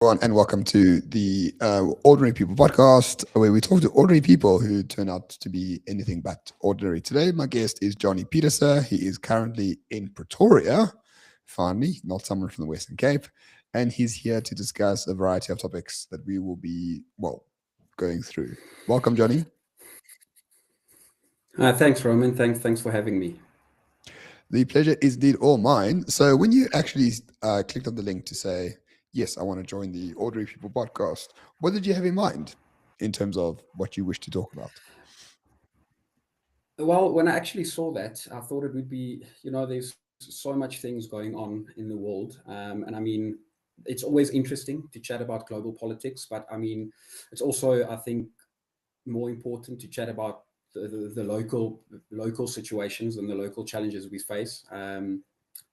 Everyone, and welcome to the Ordinary People podcast, where we talk to ordinary people who turn out to be anything but ordinary. Today, my guest is Johnnie Pieterse. He is currently in Pretoria, finally, not someone from the Western Cape, and he's here to discuss a variety of topics that we will be, going through. Welcome, Johnnie. Thanks, Roman. Thanks for having me. The pleasure is indeed all mine. So, when you actually clicked on the link to say, yes, I want to join the Ordinary People podcast, what did you have in mind in terms of what you wish to talk about? Well, when I actually saw that, I thought it would be, there's so much things going on in the world. And I mean, it's always interesting to chat about global politics, but I mean, it's also, I think, more important to chat about the local situations and the local challenges we face.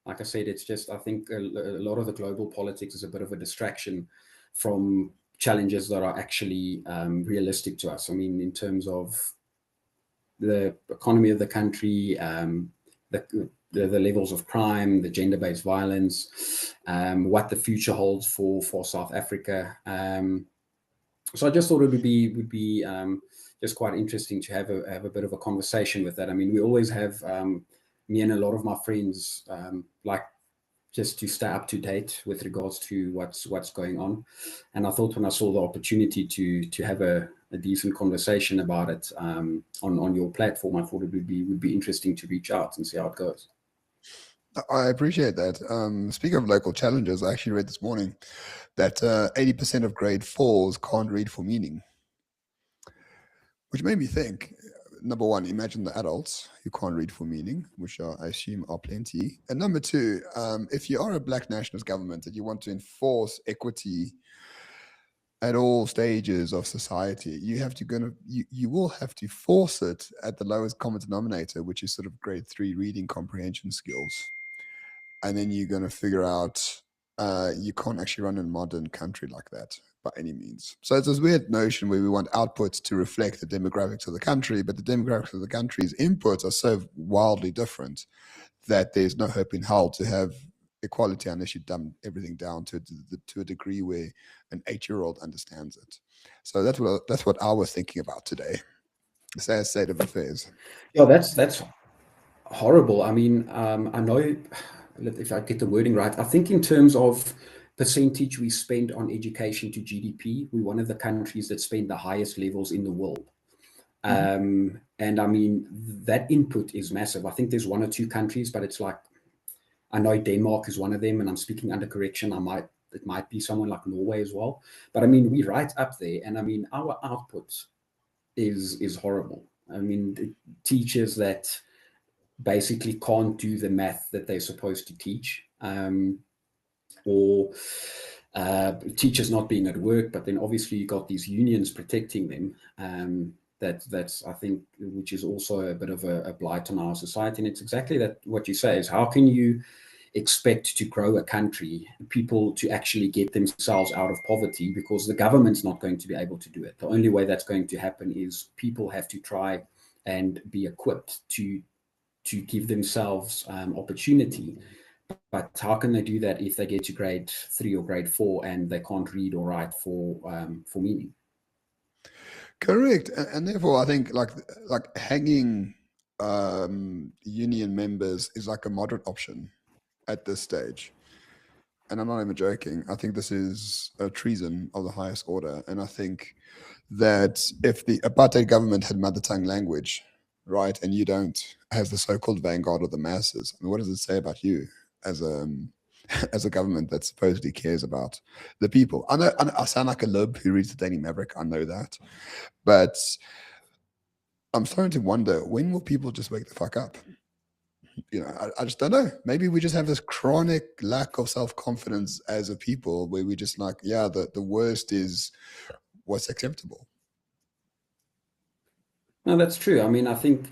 Like I said, it's just, I think a lot of the global politics is a bit of a distraction from challenges that are actually realistic to us. I mean, in terms of the economy of the country, the, the levels of crime, the gender-based violence, what the future holds for South Africa. So I just thought it would be just quite interesting to have a bit of a conversation with that. I mean, we always have me and a lot of my friends like just to stay up to date with regards to what's going on. And I thought when I saw the opportunity to have a decent conversation about it on your platform, I thought it would be interesting to reach out and see how it goes. I appreciate that. Speaking of local challenges, I actually read this morning that 80% of grade fours can't read for meaning, which made me think. Number one, imagine the adults who can't read for meaning, which I assume are plenty. And number two, if you are a black nationalist government and you want to enforce equity at all stages of society, you will have to force it at the lowest common denominator, which is sort of grade three reading comprehension skills. And then you're going to figure out you can't actually run a modern country like that by any means. So it's this weird notion where we want outputs to reflect the demographics of the country, but the demographics of the country's inputs are so wildly different that there's no hope in hell to have equality unless you dumb everything down to a degree where an 8-year-old understands it. So that's what I was thinking about today. The sad state of affairs. Yeah, that's horrible. I mean, I know if I get the wording right, I think in terms of percentage we spend on education to GDP, we're one of the countries that spend the highest levels in the world. And I mean, that input is massive. I think there's one or two countries, but it's like, I know Denmark is one of them, and I'm speaking under correction. It might be someone like Norway as well. But I mean, we're right up there. And I mean, our output is horrible. I mean, teachers that basically can't do the math that they're supposed to teach, or teachers not being at work, but then obviously you got these unions protecting them. That's I think, which is also a bit of a blight on our society. And it's exactly that what you say is, how can you expect to grow a country, people to actually get themselves out of poverty, because the government's not going to be able to do it. The only way that's going to happen is people have to try and be equipped to give themselves opportunity. But how can they do that if they get to grade 3 or grade 4 and they can't read or write for meaning? Correct, and therefore I think like hanging union members is like a moderate option at this stage. And I'm not even joking. I think this is a treason of the highest order. And I think that if the apartheid government had mother tongue language, right, and you don't, as the so-called vanguard of the masses, I mean, what does it say about you as a as a government that supposedly cares about the people? I sound like a lib who reads the Daily Maverick. I know that, but I'm starting to wonder, when will people just wake the fuck up? I just don't know. Maybe we just have this chronic lack of self-confidence as a people where we just like, yeah, the worst is what's acceptable. No, that's true. I mean, I think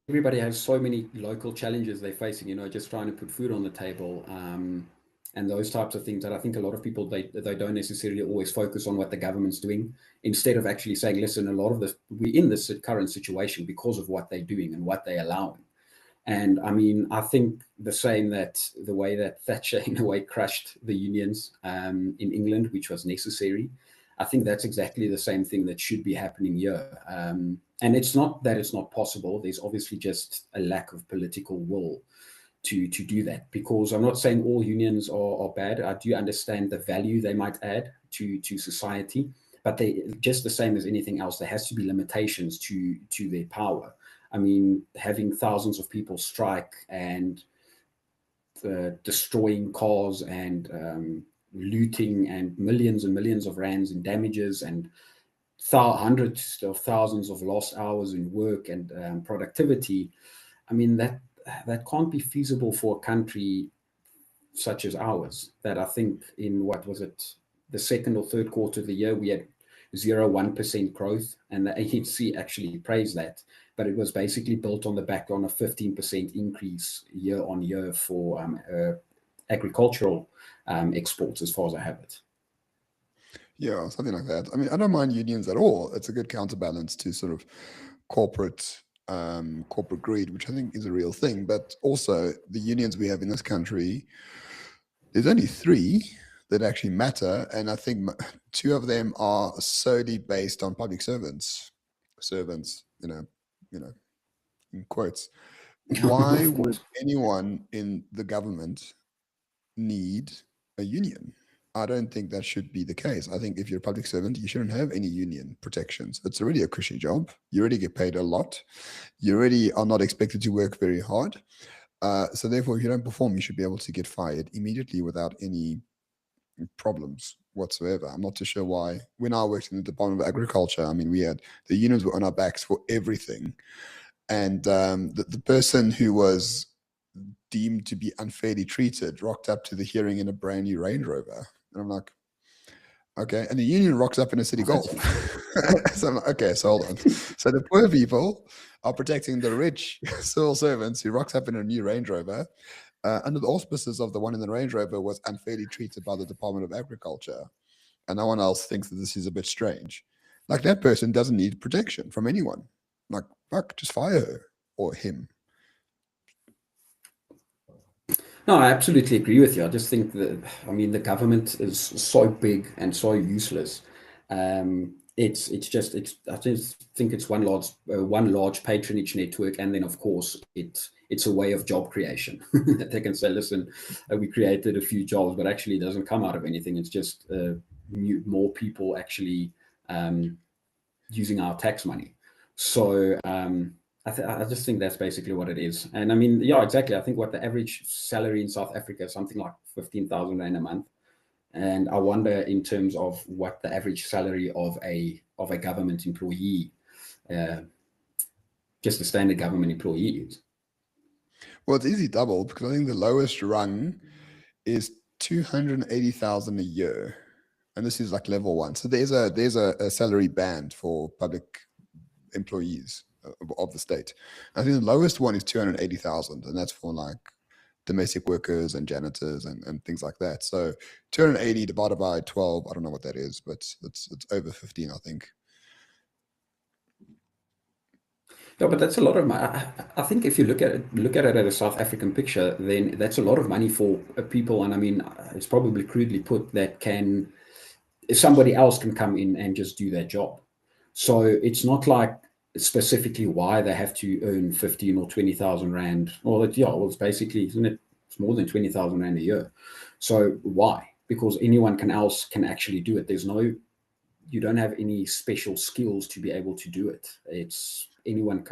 everybody has so many local challenges they're facing, just trying to put food on the table, and those types of things that I think a lot of people, they don't necessarily always focus on what the government's doing, instead of actually saying, listen, a lot of this, we're in this current situation because of what they're doing and what they're allowing. And I mean, I think the same, that the way that Thatcher in a way crushed the unions in England, which was necessary, I think that's exactly the same thing that should be happening here. And it's not that it's not possible. There's obviously just a lack of political will to do that, because I'm not saying all unions are bad. I do understand the value they might add to society, but they just the same as anything else, there has to be limitations to their power. I mean, having thousands of people strike and destroying cars and looting and millions of rands in damages and hundreds of thousands of lost hours in work and productivity. I mean, that can't be feasible for a country such as ours. That I think in what was it, the second or third quarter of the year, we had 0.1% growth, and the ANC actually praised that. But it was basically built on the background of 15% increase year on year for agricultural exports, as far as I have it. Yeah, something like that. I mean, I don't mind unions at all. It's a good counterbalance to sort of corporate corporate greed, which I think is a real thing. But also, the unions we have in this country, there's only three that actually matter, and I think two of them are solely based on public servants. Servants, in quotes. Why Of would course. anyone in the government need a union? I don't think that should be the case. I think if you're a public servant, you shouldn't have any union protections. It's already a cushy job. You already get paid a lot. You already are not expected to work very hard. So therefore, if you don't perform, you should be able to get fired immediately without any problems whatsoever. I'm not too sure why. When I worked in the Department of Agriculture, I mean, the unions were on our backs for everything. And the person who was deemed to be unfairly treated rocked up to the hearing in a brand new Range Rover. And I'm like, okay. And the union rocks up in a city golf. So I'm like, okay, so hold on. So the poor people are protecting the rich civil servants who rocks up in a new Range Rover under the auspices of the one in the Range Rover was unfairly treated by the Department of Agriculture. And no one else thinks that this is a bit strange. Like that person doesn't need protection from anyone. Like, fuck, just fire her or him. No, I absolutely agree with you. I just think that, I mean, the government is so big and so useless. I just think it's one large patronage network, and then of course it's a way of job creation. That they can say, listen, we created a few jobs, but actually it doesn't come out of anything. It's just more people actually using our tax money. So I just think that's basically what it is. And I mean, yeah, exactly. I think what the average salary in South Africa is something like 15,000 rand a month. And I wonder in terms of what the average salary of a government employee, uh, just a standard government employee is. Well, it's easy double because I think the lowest rung is 280,000 a year. And this is like level one. So there's a salary band for public employees of the state. I think the lowest one is 280,000, and that's for like domestic workers and janitors and things like that. So 280 divided by 12, I don't know what that is, but it's over 15, I think. No, but that's a lot of money. I think if you look at it at a South African picture, then that's a lot of money for people. And I mean, it's probably crudely put that if somebody else can come in and just do their job. So it's not like specifically why they have to earn 15 or 20,000 rand. Well, it's basically, isn't it? It's more than 20,000 rand a year. So why? Because anyone else can actually do it. You don't have any special skills to be able to do it. It's anyone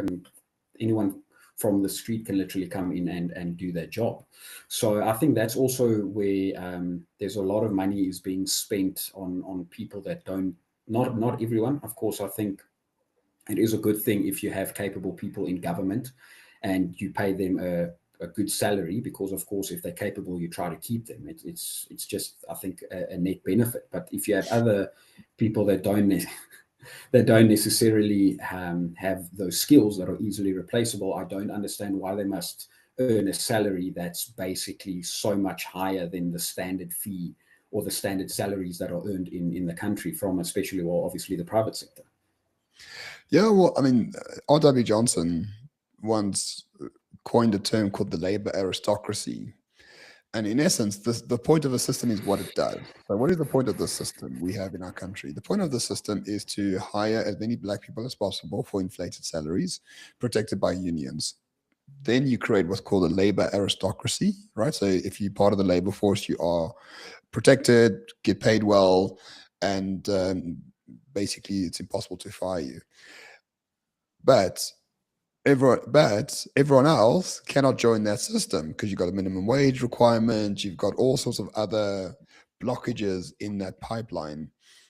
from the street can literally come in and do their job. So I think that's also where there's a lot of money is being spent on people that don't, not everyone. Of course, I think it is a good thing if you have capable people in government and you pay them a good salary, because of course if they're capable you try to keep them. It's just, I think, a net benefit. But if you have other people that don't necessarily have those skills that are easily replaceable, I don't understand why they must earn a salary that's basically so much higher than the standard fee or the standard salaries that are earned in the country from, especially, well, obviously the private sector. Yeah, well, I mean, R.W. Johnson once coined a term called the labor aristocracy. And in essence, the point of a system is what it does. So, what is the point of the system we have in our country? The point of the system is to hire as many black people as possible for inflated salaries, protected by unions. Then you create what's called a labor aristocracy, right? So, if you're part of the labor force, you are protected, get paid well, and basically it's impossible to fire you. But everyone else cannot join that system because you've got a minimum wage requirement, you've got all sorts of other blockages in that pipeline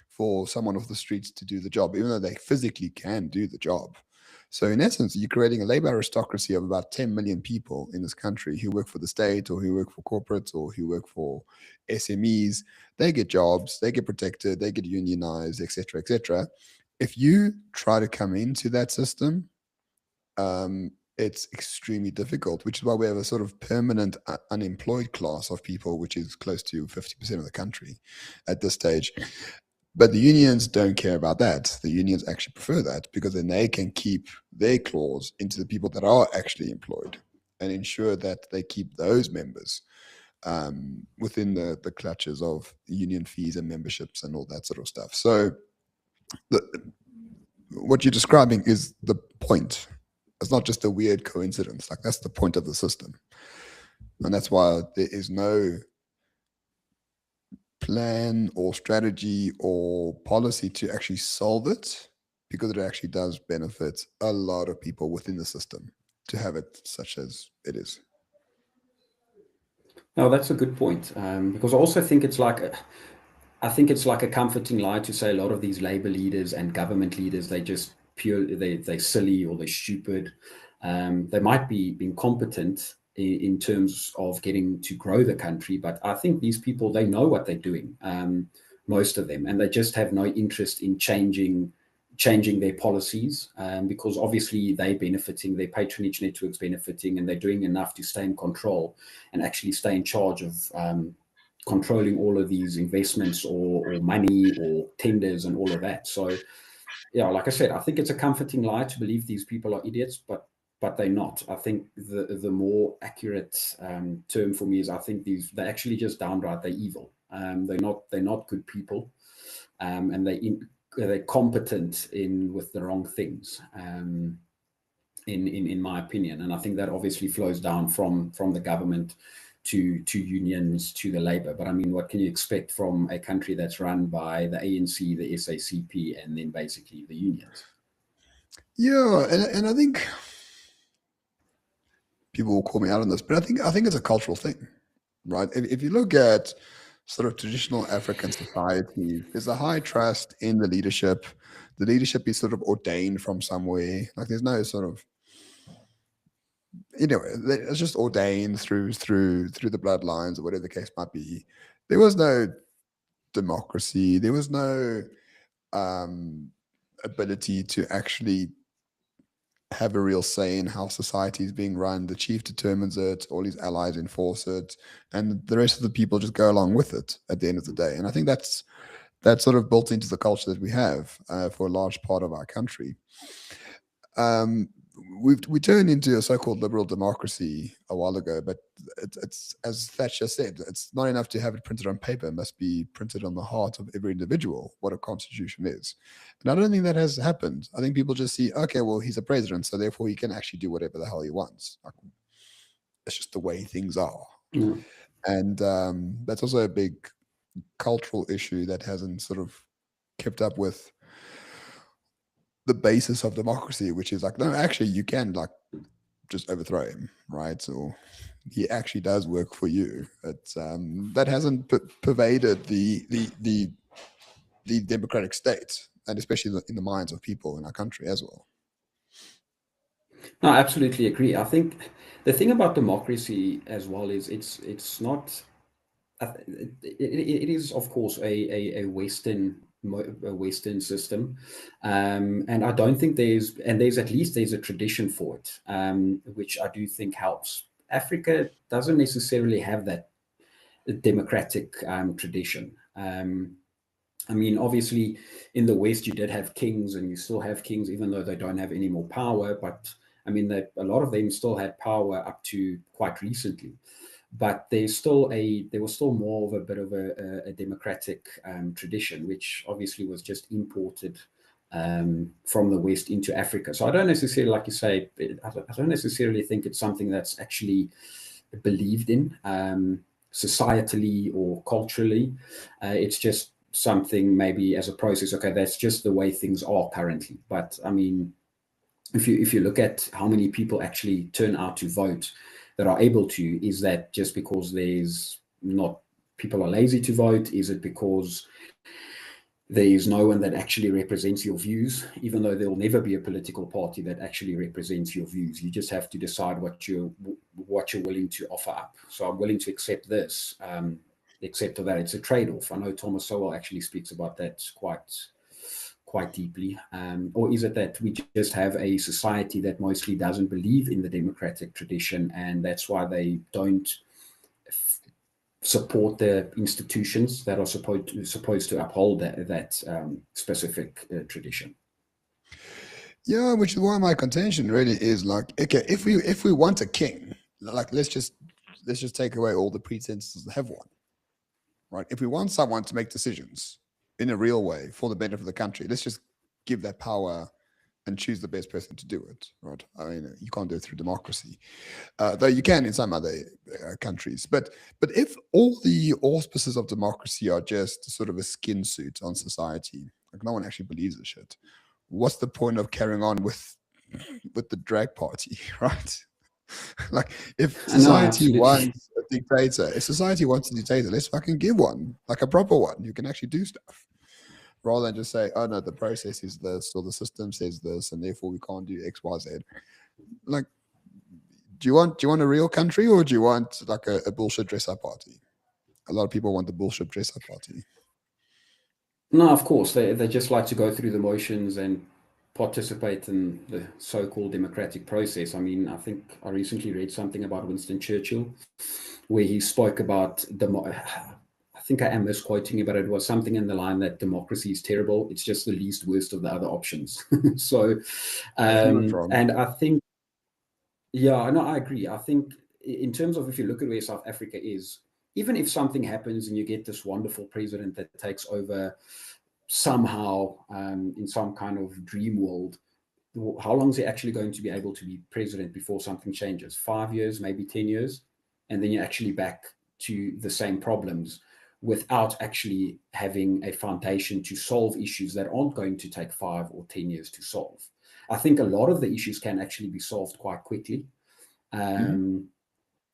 for someone off the streets to do the job, even though they physically can do the job. So in essence, you're creating a labor aristocracy of about 10 million people in this country who work for the state or who work for corporates or who work for SMEs. They get jobs, they get protected, they get unionized, etc., etc. If you try to come into that system, it's extremely difficult, which is why we have a sort of permanent unemployed class of people, which is close to 50% of the country at this stage. But the unions don't care about that. The unions actually prefer that because then they can keep their claws into the people that are actually employed and ensure that they keep those members within the clutches of union fees and memberships and all that sort of stuff. So what you're describing is the point. It's not just a weird coincidence. Like, that's the point of the system. And that's why there is no plan or strategy or policy to actually solve it, because it actually does benefit a lot of people within the system to have it such as it is. No, that's a good point, because I also think I think it's like a comforting lie to say a lot of these labor leaders and government leaders, they're silly or they're stupid. They might be incompetent in terms of getting to grow the country, but I think these people, they know what they're doing, most of them, and they just have no interest in changing their policies, because obviously they're benefiting, their patronage network's benefiting, and they're doing enough to stay in control and actually stay in charge of controlling all of these investments or money or tenders and all of that. So yeah, like I said, I think it's a comforting lie to believe these people are idiots, but they're not. I think the more accurate term for me is, I think they're actually just downright, they're evil. They're not good people, and they're competent with the wrong things, in my opinion. And I think that obviously flows down from the government to unions, to the labor. But I mean, what can you expect from a country that's run by the ANC, the SACP, and then basically the unions? Yeah, and I think people will call me out on this, but I think it's a cultural thing, right? If you look at sort of traditional African society, there's a high trust in the leadership. The leadership is sort of ordained from somewhere. Like, there's no sort of, it's just ordained through the bloodlines or whatever the case might be. There was no democracy. There was no ability to actually have a real say in how society is being run. The chief determines it, all his allies enforce it, and the rest of the people just go along with it at the end of the day. And I think that's sort of built into the culture that we have for a large part of our country. We turned into a so-called liberal democracy a while ago, but it's, as Thatcher said, it's not enough to have it printed on paper. It must be printed on the heart of every individual, what a constitution is. And I don't think that has happened. I think people just see, okay, well, he's a president, so therefore he can actually do whatever the hell he wants. Like, it's just the way things are. Mm. And that's also a big cultural issue that hasn't sort of kept up with the basis of democracy, which is like, no, actually you can like just overthrow him, right? So he actually does work for you. It's that hasn't pervaded the democratic state, and especially in the minds of people in our country as well. No, I absolutely agree. I think the thing about democracy as well is it's not. It is, of course, a Western system, and I don't think there's at least there's a tradition for it, which I do think helps. Africa doesn't necessarily have that democratic tradition. I mean, obviously, in the West, you did have kings, and you still have kings, even though they don't have any more power. But I mean, a lot of them still had power up to quite recently, but there was still more of a bit of a democratic tradition, which obviously was just imported from the West into Africa. So I don't necessarily, like you say, I don't necessarily think it's something that's actually believed in societally or culturally. It's just something maybe as a process. Okay, that's just the way things are currently. But I mean, if you look at how many people actually turn out to vote that are able to, is that just because there's not people are lazy to vote? Is it because there is no one that actually represents your views, even though there will never be a political party that actually represents your views? You just have to decide what you're willing to offer up. So I'm willing to accept this, except for that it's a trade-off. I know Thomas Sowell actually speaks about that quite deeply. Or is it that we just have a society that mostly doesn't believe in the democratic tradition, and that's why they don't support the institutions that are supposed to uphold that specific tradition? Yeah, which is why my contention really is like, okay, if we want a king, like let's just take away all the pretenses to have one, right? If we want someone to make decisions in a real way for the benefit of the country, let's just give that power and choose the best person to do it, right? I mean, you can't do it through democracy, though you can in some other countries. But if all the auspices of democracy are just sort of a skin suit on society, like no one actually believes this shit, what's the point of carrying on with the drag party, right? Like if No, society absolutely. wants a dictator, let's fucking give one, like a proper one who can actually do stuff, rather than just say, oh no, the process is this or the system says this and therefore we can't do X, Y, Z. Like, do you want a real country, or do you want like a bullshit dress up party? A lot of people want the bullshit dress up party. No, of course, they just like to go through the motions and participate in the so-called democratic process. I mean, I think I recently read something about Winston Churchill, where he spoke about I think I am misquoting you, but it was something in the line that democracy is terrible. It's just the least worst of the other options. So, He was wrong. and I think, yeah, no, I agree. I think in terms of if you look at where South Africa is, even if something happens and you get this wonderful president that takes over somehow in some kind of dream world, how long is he actually going to be able to be president before something changes? 5 years, maybe 10 years, and then you're actually back to the same problems without actually having a foundation to solve issues that aren't going to take 5 or 10 years to solve. I think a lot of the issues can actually be solved quite quickly. Mhm.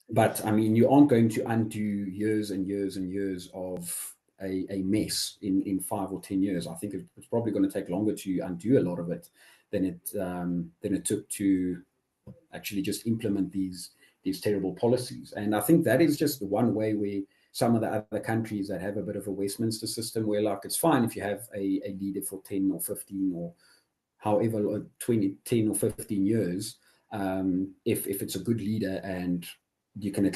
But I mean, you aren't going to undo years and years and years of a mess in 5 or 10 years. I think it's probably going to take longer to undo a lot of it than it took to actually just implement these terrible policies. And I think that is just one way where some of the other countries that have a bit of a Westminster system, where like it's fine if you have a leader for 10 or 15 or however 20, 10 or 15 years, if it's a good leader and you can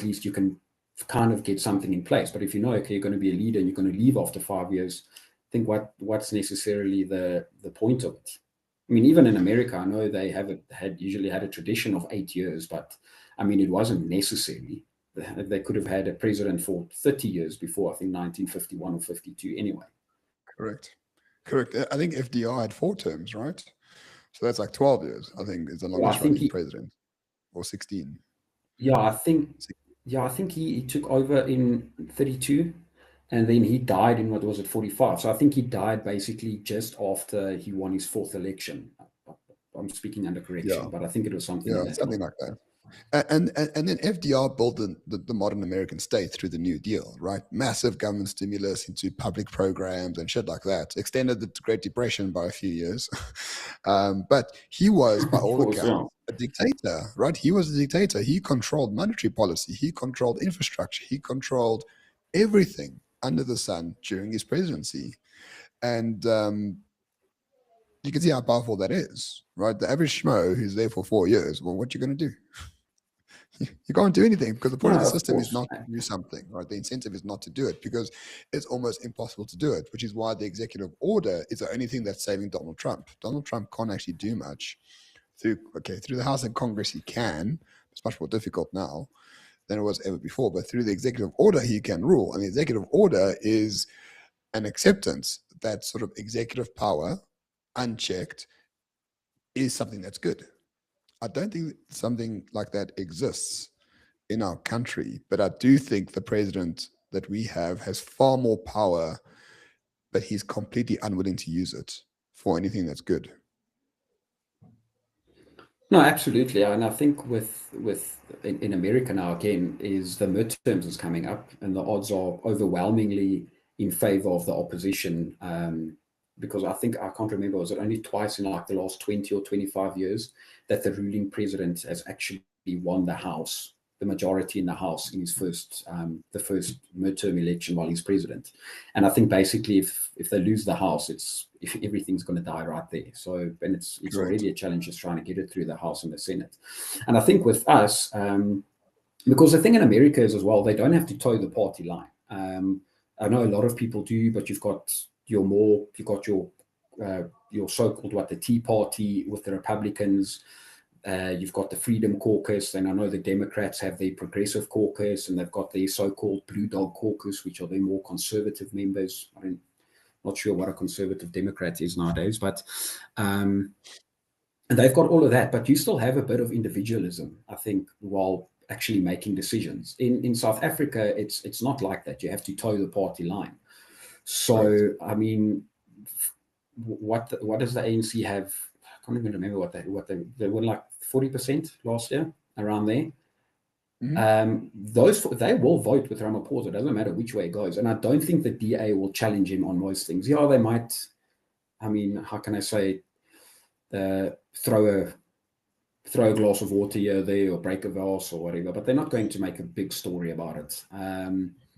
kind of get something in place. But if you know, okay, you're going to be a leader and you're going to leave after 5 years, I think what's necessarily the point of it? I mean, even in America, I know they usually had a tradition of 8 years, but I mean, it wasn't necessary. They could have had a president for 30 years before, I think 1951 or 52 anyway. Correct. Correct. I think FDR had 4 terms, right? So that's like 12 years, I think, is the Yeah, I longest think running he, president, or 16. yeah, I think, yeah, I think he took over in 32 and then he died in, what was it, 45. So I think he died basically just after he won his fourth election. I'm speaking under Yeah. correction, but I think it was something in Yeah. that Something line. like that. And then FDR built the modern American state through the New Deal, right? Massive government stimulus into public programs and shit like that. Extended the Great Depression by a few years. But he was, by Of all course, yeah. accounts, a dictator, right? He was a dictator. He controlled monetary policy. He controlled infrastructure. He controlled everything under the sun during his presidency. And you can see how powerful that is, right? The average schmo who's there for 4 years, well, what you going to do? You can't do anything because the point No, of the of system is course. not to do something, right? The incentive is not to do it because it's almost impossible to do it, which is why the executive order is the only thing that's saving Donald Trump. Donald Trump can't actually do much through the House and Congress he can. It's much more difficult now than it was ever before. But through the executive order, he can rule. And the executive order is an acceptance that sort of executive power, unchecked, is something that's good. I don't think something like that exists in our country, but I do think the president that we have has far more power, but he's completely unwilling to use it for anything that's good. No, absolutely. And I think in America now again is the midterms is coming up, and the odds are overwhelmingly in favor of the opposition. Because I think I can't remember, was it only twice in like the last 20 or 25 years that the ruling president has actually won the House, the majority in the House in his the first midterm election while he's president. And I think basically if they lose the House, if everything's going to die right there. So, and it's already a challenge just trying to get it through the House and the Senate. And I think with us, because the thing in America is as well, they don't have to toe the party line. I know a lot of people do, but you've got your so-called the Tea Party with the Republicans. You've got the Freedom Caucus, and I know the Democrats have their Progressive Caucus, and they've got their so-called Blue Dog Caucus, which are their more conservative members. I'm not sure what a conservative Democrat is nowadays, but and they've got all of that. But you still have a bit of individualism, I think, while actually making decisions. In South Africa, it's not like that. You have to toe the party line. So, right. I mean, what does the ANC have? I can't even remember what they were like 40% last year, around there. Mm-hmm. They will vote with Ramaphosa. It doesn't matter which way it goes. And I don't think the DA will challenge him on most things. Yeah, they might. I mean, how can I say? Throw a glass of water here, there, or break a vase or whatever. But they're not going to make a big story about it.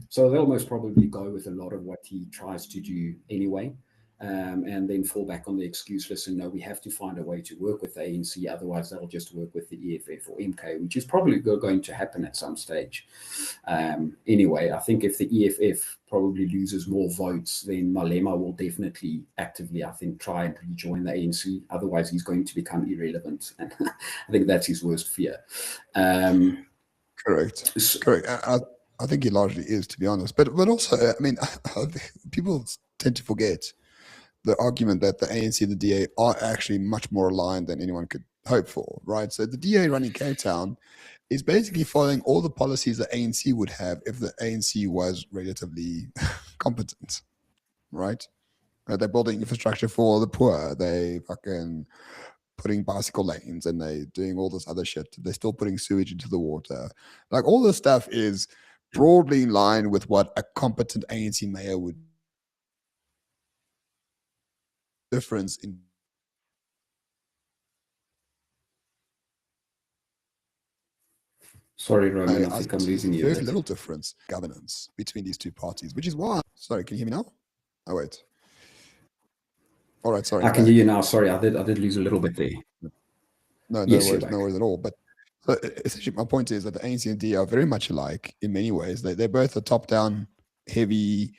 So they'll most probably go with a lot of what he tries to do anyway. And then fall back on the excuse list and no, we have to find a way to work with the ANC, otherwise they'll just work with the EFF or MK, which is probably going to happen at some stage. Anyway, I think if the EFF probably loses more votes, then Malema will definitely actively, I think, try and rejoin the ANC. Otherwise, he's going to become irrelevant. And I think that's his worst fear. Correct. I think he largely is, to be honest. But also, I mean, people tend to forget the argument that the ANC and the DA are actually much more aligned than anyone could hope for, right? So the DA running Cape Town is basically following all the policies the ANC would have if the ANC was relatively competent, right? They're building infrastructure for the poor. They fucking putting bicycle lanes and they doing all this other shit. They're still putting sewage into the water. Like all this stuff is broadly in line with what a competent ANC mayor would difference in. Sorry, Roman, I think I'm losing you. Very little difference governance between these two parties, which is why. Sorry, can you hear me now? Oh wait. All right, sorry. I can hear you now. Sorry, I did lose a little bit there. No worries at all. But so essentially, my point is that the ANC and D are very much alike in many ways. They're both a top-down, heavy,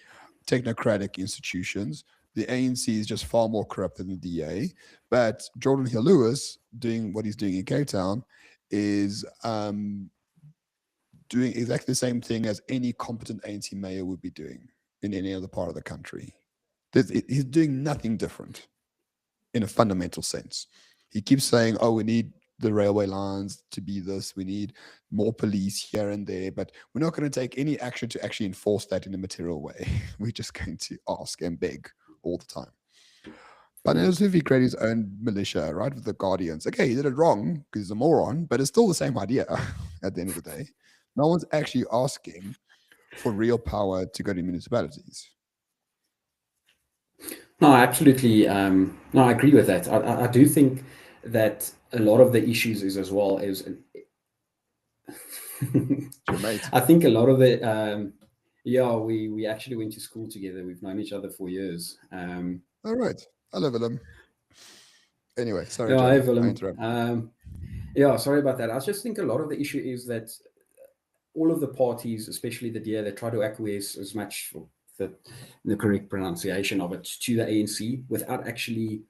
technocratic institutions. The ANC is just far more corrupt than the DA. But Jordan Hill-Lewis, doing what he's doing in Cape Town, is doing exactly the same thing as any competent ANC mayor would be doing in any other part of the country. He's doing nothing different in a fundamental sense. He keeps saying, oh, we need the railway lines to be this, we need more police here and there, but we're not going to take any action to actually enforce that in a material way. We're just going to ask and beg all the time. But as if he created his own militia, right, with the Guardians. Okay, he did it wrong because he's a moron, but it's still the same idea at the end of the day. No one's actually asking for real power to go to municipalities. No, absolutely. No, I agree with that. I do think that a lot of the issues is as well as I think a lot of it. We actually went to school together. We've known each other for years. All right, I love him. Anyway, sorry, yeah, Johnnie, I interrupted. Yeah, sorry about that. I just think a lot of the issue is that all of the parties, especially the DA, they try to acquiesce as much the correct pronunciation of it to the ANC without actually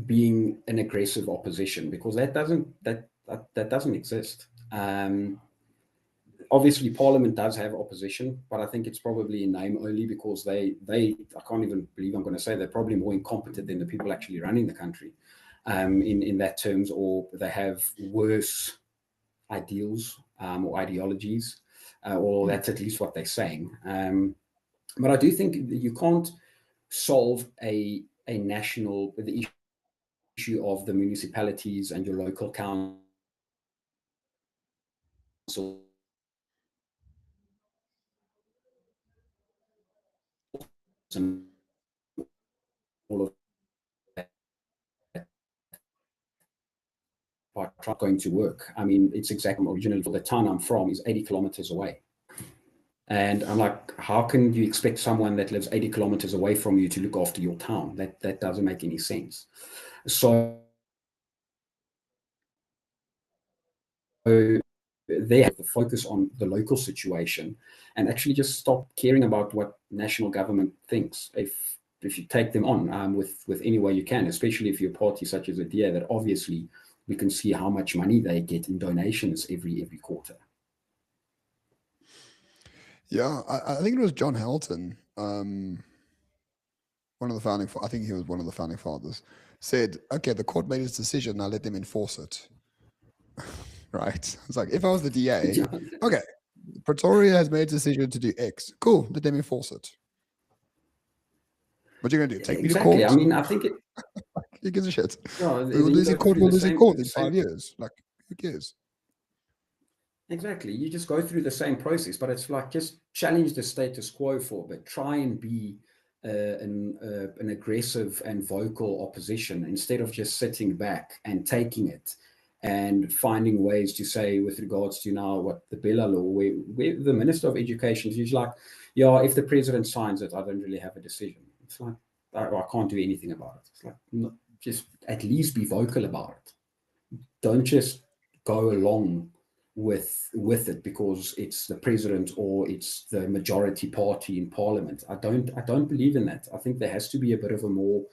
being an aggressive opposition, because that doesn't exist. Obviously Parliament does have opposition, but I think it's probably in name only, because they I can't even believe I'm going to say they're probably more incompetent than the people actually running the country, in that terms, or they have worse ideals, or ideologies, or that's at least what they're saying. But I do think you can't solve a national the issue of the municipalities and your local councils and all of that part going to work. I mean, it's exactly originally, for the town I'm from is 80 kilometers away. And I'm like, how can you expect someone that lives 80 kilometers away from you to look after your town? That doesn't make any sense. So they have to focus on the local situation and actually just stop caring about what national government thinks. If you take them on, with any way you can, especially if you're a party such as a DA, that obviously we can see how much money they get in donations every quarter. Yeah, I think it was John Hamilton, one of the founding. I think he was one of the founding fathers. Said, "Okay, the court made its decision. Now let them enforce it." Right? It's like, if I was the DA, okay, Pretoria has made a decision to do X. Cool, let them enforce it. What you gonna do? Take me to Exactly. I court? mean, I think it. Who gives a shit? Yeah, We will then you lose go in court. through We'll the lose in same court in same 5 years. Like, who cares? Exactly. You just go through the same process, but it's like, just challenge the status quo for a bit. Try and be an aggressive and vocal opposition, instead of just sitting back and taking it and finding ways to say, with regards to now what the Bella law, where the Minister of Education is like, yeah, if the president signs it, I don't really have a decision. It's like, I can't do anything about it. It's like, no, just at least be vocal about it. Don't just go along with it because it's the president or it's the majority party in parliament. I don't believe in that. I think there has to be a bit of a more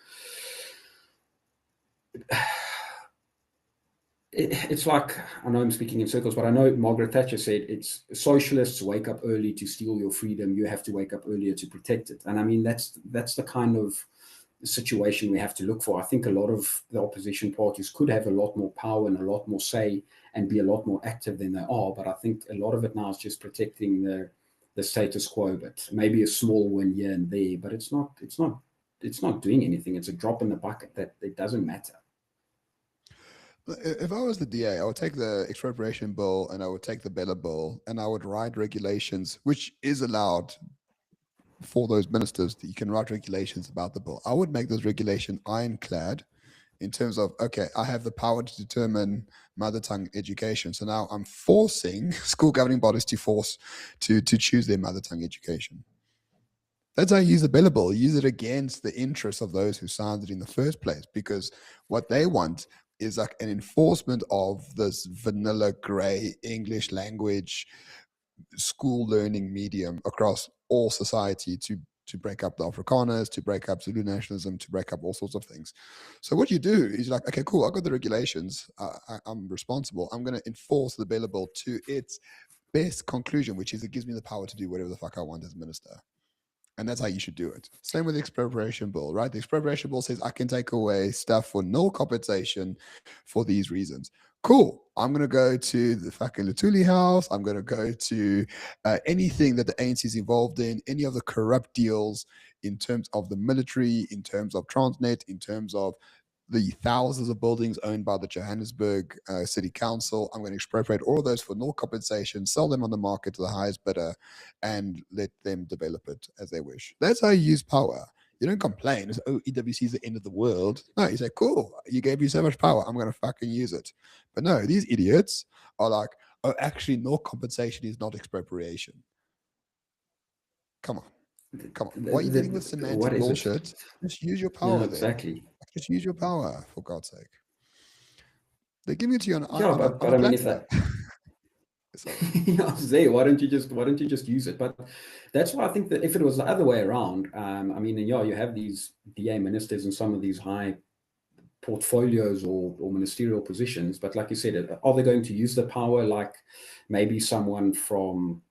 it's like, I know I'm speaking in circles, but I know Margaret Thatcher said, it's socialists wake up early to steal your freedom, you have to wake up earlier to protect it. And I mean, that's the kind of situation we have to look for. I think a lot of the opposition parties could have a lot more power and a lot more say and be a lot more active than they are. But I think a lot of it now is just protecting the status quo, but maybe a small win here and there. But it's not doing anything. It's a drop in the bucket. That it doesn't matter. If I was the DA, I would take the expropriation bill and I would take the Bella bill and I would write regulations, which is allowed for those ministers, that you can write regulations about the bill. I would make those regulations ironclad in terms of, okay, I have the power to determine mother tongue education. So now I'm forcing school governing bodies to choose their mother tongue education. That's how you use the Bella bill. You use it against the interests of those who signed it in the first place, because what they want is like an enforcement of this vanilla gray English language school learning medium across all society, to break up the Afrikaners, to break up Zulu nationalism, to break up all sorts of things. So what you do is like, okay, cool, I got the regulations, I'm responsible, I'm going to enforce the Bella bill to its best conclusion, which is it gives me the power to do whatever the fuck I want as minister. And that's how you should do it. Same with the expropriation bill, right? The expropriation bill says I can take away stuff for no compensation for these reasons. Cool. I'm going to go to the fucking Lutuli house. I'm going to go to anything that the ANC is involved in, any of the corrupt deals in terms of the military, in terms of Transnet, in terms of the thousands of buildings owned by the Johannesburg City Council. I'm going to expropriate all of those for no compensation, sell them on the market to the highest bidder, and let them develop it as they wish. That's how you use power. You don't complain. It's, oh, EWC is the end of the world. No, you say, cool, you gave me so much power, I'm going to fucking use it. But no, these idiots are like, oh, actually, no compensation is not expropriation. Come on. Come on. Why are you dealing with semantic What is it? bullshit? Just use your Yeah, power then. exactly. Just use your power, for God's sake. They're giving it to you Yeah, on but a I mean, if platter. that yeah, say, why don't you just use it? But that's why I think that if it was the other way around, I mean, yeah, you have these DA ministers and some of these high portfolios or ministerial positions. But like you said, are they going to use the power like maybe someone from,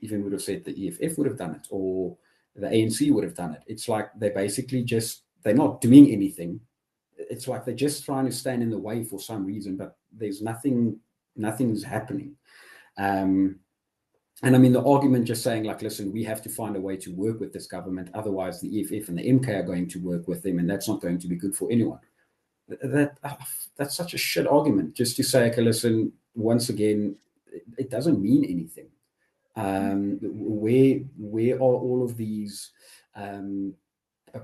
even would have said the EFF would have done it, or the ANC would have done it? It's like they're basically just, they're not doing anything. It's like they're just trying to stand in the way for some reason, but there's nothing's happening. And I mean, the argument just saying like, listen, we have to find a way to work with this government, otherwise the EFF and the MK are going to work with them, and that's not going to be good for anyone. That's such a shit argument, just to say, okay, listen, once again, it doesn't mean anything. Where are all of these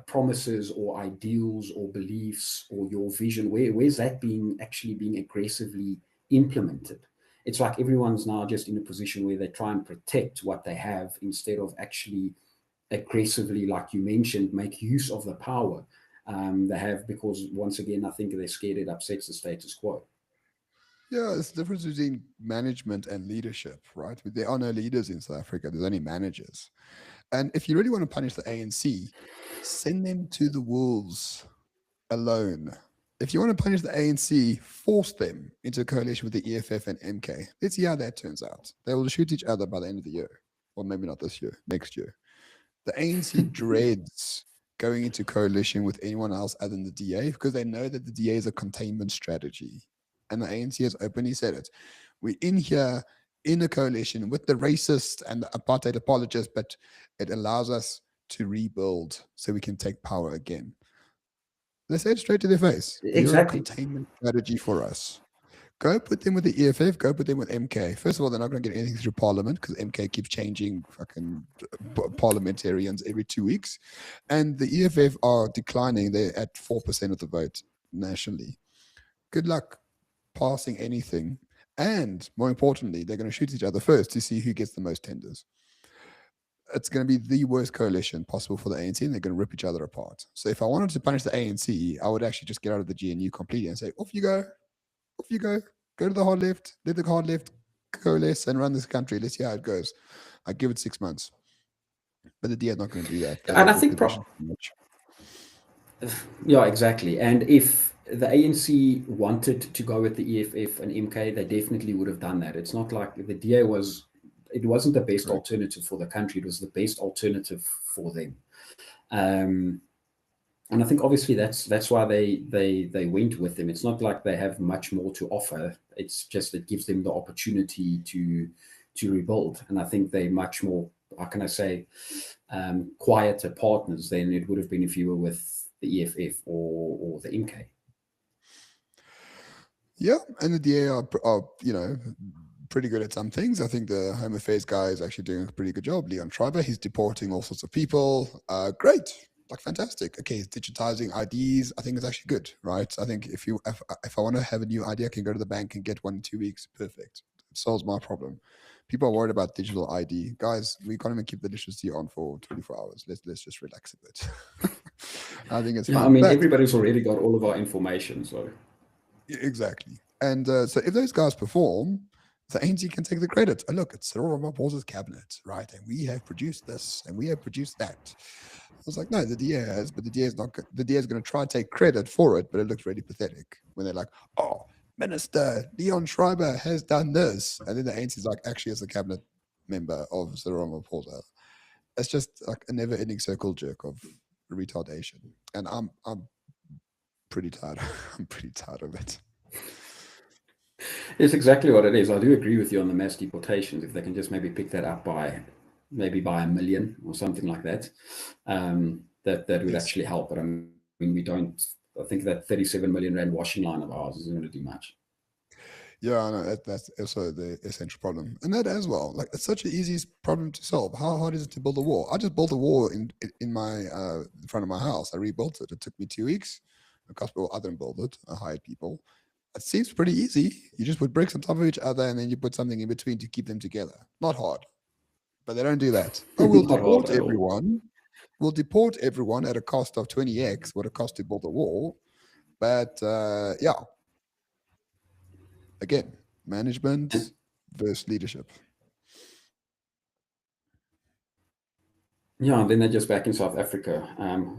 promises or ideals or beliefs or your vision? Where's that actually being aggressively implemented? It's like everyone's now just in a position where they try and protect what they have instead of actually aggressively, like you mentioned, make use of the power they have, because once again, I think they're scared it upsets the status quo. Yeah, it's the difference between management and leadership, right? There are no leaders in South Africa, there's only managers. And if you really want to punish the ANC, send them to the wolves alone. If you want to punish the ANC, force them into a coalition with the EFF and MK. Let's see how that turns out. They will shoot each other by the end of the year. Or maybe not this year, next year. The ANC dreads going into coalition with anyone else other than the DA because they know that the DA is a containment strategy. And the ANC has openly said it. We're in here in a coalition with the racist and the apartheid apologists, but it allows us to rebuild so we can take power again. Let's say it straight to their face. You're a Exactly. containment strategy for us. Go put them with the EFF, go put them with MK. First of all, they're not going to get anything through Parliament because MK keeps changing fucking parliamentarians every 2 weeks. And the EFF are declining. They're at 4% of the vote nationally. Good luck passing anything. And more importantly, they're going to shoot each other first to see who gets the most tenders. It's going to be the worst coalition possible for the ANC, and they're going to rip each other apart. So if I wanted to punish the ANC, I would actually just get out of the GNU completely and say, off you go, off you go to the hard left, let the hard left coalesce and run this country. Let's see how it goes. I give it 6 months. But the DA is not going to do that. They And love I their think position too much. Yeah, exactly. And if the ANC wanted to go with the EFF and MK, they definitely would have done that. It's not like the DA it wasn't the best Correct. alternative for the country. It was the best alternative for them. Um, and I think obviously that's why they went with them. It's not like they have much more to offer. It's just it gives them the opportunity to rebuild. And I think they're much more, how can I say, quieter partners than it would have been if you were with the EFF or the MK. Yeah, and the DA are pretty good at some things. I think the Home Affairs guy is actually doing a pretty good job. Leon Schreiber, he's deporting all sorts of people. Great, like fantastic. Okay, he's digitizing IDs. I think it's actually good, right? I think if I want to have a new ID, I can go to the bank and get one in 2 weeks. Perfect. It solves my problem. People are worried about digital ID. Guys, we can't even keep the electricity on for 24 hours. Let's just relax a bit. I think it's Yeah, I fine. mean, But everybody's already got all of our information. So exactly. And so if those guys perform, the ANC can take the credit. Oh, look, it's Cyril Ramaphosa's cabinet, right? And we have produced this and we have produced that. I was like, no, the DA has, but the DA is not. The DA is going to try and take credit for it, but it looks really pathetic when they're like, "Oh, Minister Leon Schreiber has done this," and then the ANC is like, "Actually, as a cabinet member of Cyril Ramaphosa." It's just like a never-ending circle jerk of retardation, and I'm pretty tired. I'm pretty tired of it. it's exactly what it is. I do agree with you on the mass deportations. If they can just maybe pick that up by maybe by 1 million or something like that, that would Yes. actually help. But I mean, we don't. I think that 37 million rand washing line of ours isn't going to do much. Yeah, I know that's also the essential problem, and that as well. Like, it's such an easy problem to solve. How hard is it to build a wall? I just built a wall in my in front of my house. I rebuilt it. It took me 2 weeks. Of course, well, I didn't build it. I hired people. It seems pretty easy. You just put bricks on top of each other, and then you put something in between to keep them together. Not hard, but they don't do that. Oh, we'll Not hard deport at all. everyone. We'll deport everyone at a cost of 20x what it costs to build a wall. But yeah, again, And management versus leadership. Yeah, and then they're just back in South Africa.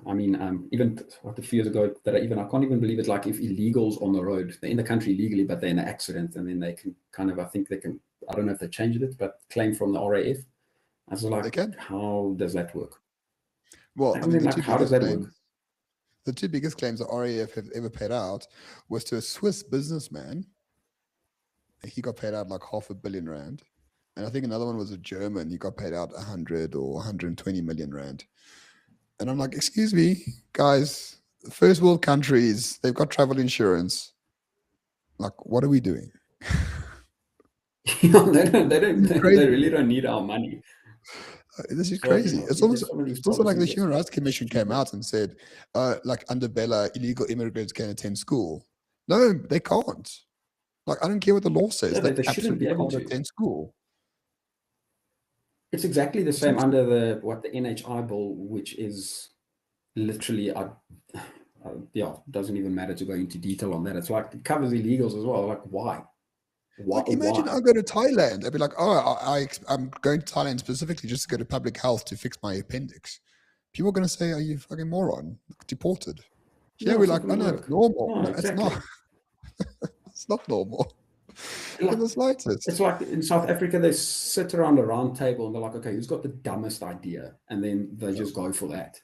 I mean, even what a few years ago that I can't even believe it. Like if illegals on the road, they're in the country legally, but they're in an accident, and then they can kind of, I think they can, I don't know if they changed it, but claim from the RAF. I was like, They can. how does that work? Well, I And mean, then like, how does that work? the two biggest claims the RAF have ever paid out was to a Swiss businessman. He got paid out like R500 million. And I think another one was a German. He got paid out 100 or 120 million rand. And I'm like, excuse me, guys, first world countries, they've got travel insurance. Like, what are we doing? You know, they This don't, is they crazy. really don't need our money. This is So, you crazy. know, there's some of these It's also like the policies Human Rights Commission are came stupid. out and said, like under Bella, illegal immigrants can attend school. No, they can't. Like, I don't care what the law says. Yeah, They they shouldn't absolutely be able can't to. attend school. It's exactly the same Seriously. under the NHI bill, which is literally, yeah, doesn't even matter to go into detail on that. It's like it covers illegals as well. Like, why? Why? Like, imagine Why? I go to Thailand. I'd be like, oh, I'm going to Thailand specifically just to go to public health to fix my appendix. People are going to say, are you a fucking moron? Deported. Here Yeah, we're it's not like, going oh, to no, it's work. normal. No, No, it's not. exactly. It's not normal in Like, the it's slightest. like in South Africa, they sit around a round table and they're like, okay, who's got the dumbest idea? And then they Yeah. just go for that.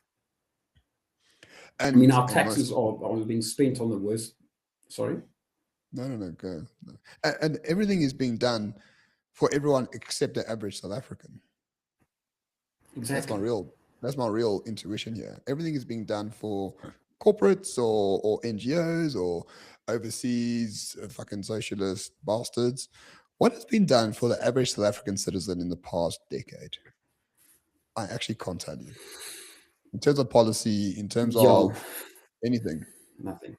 I mean, And our and the most taxes are being spent on the worst. Sorry? no go. No. And everything is being done for everyone except the average South African. That's my Exactly. real that's my real intuition here. Everything is being done for corporates or NGOs or overseas fucking socialist bastards. What has been done for the average South African citizen in the past decade? I actually can't tell you. In terms of policy, in terms Yeah, of anything. nothing.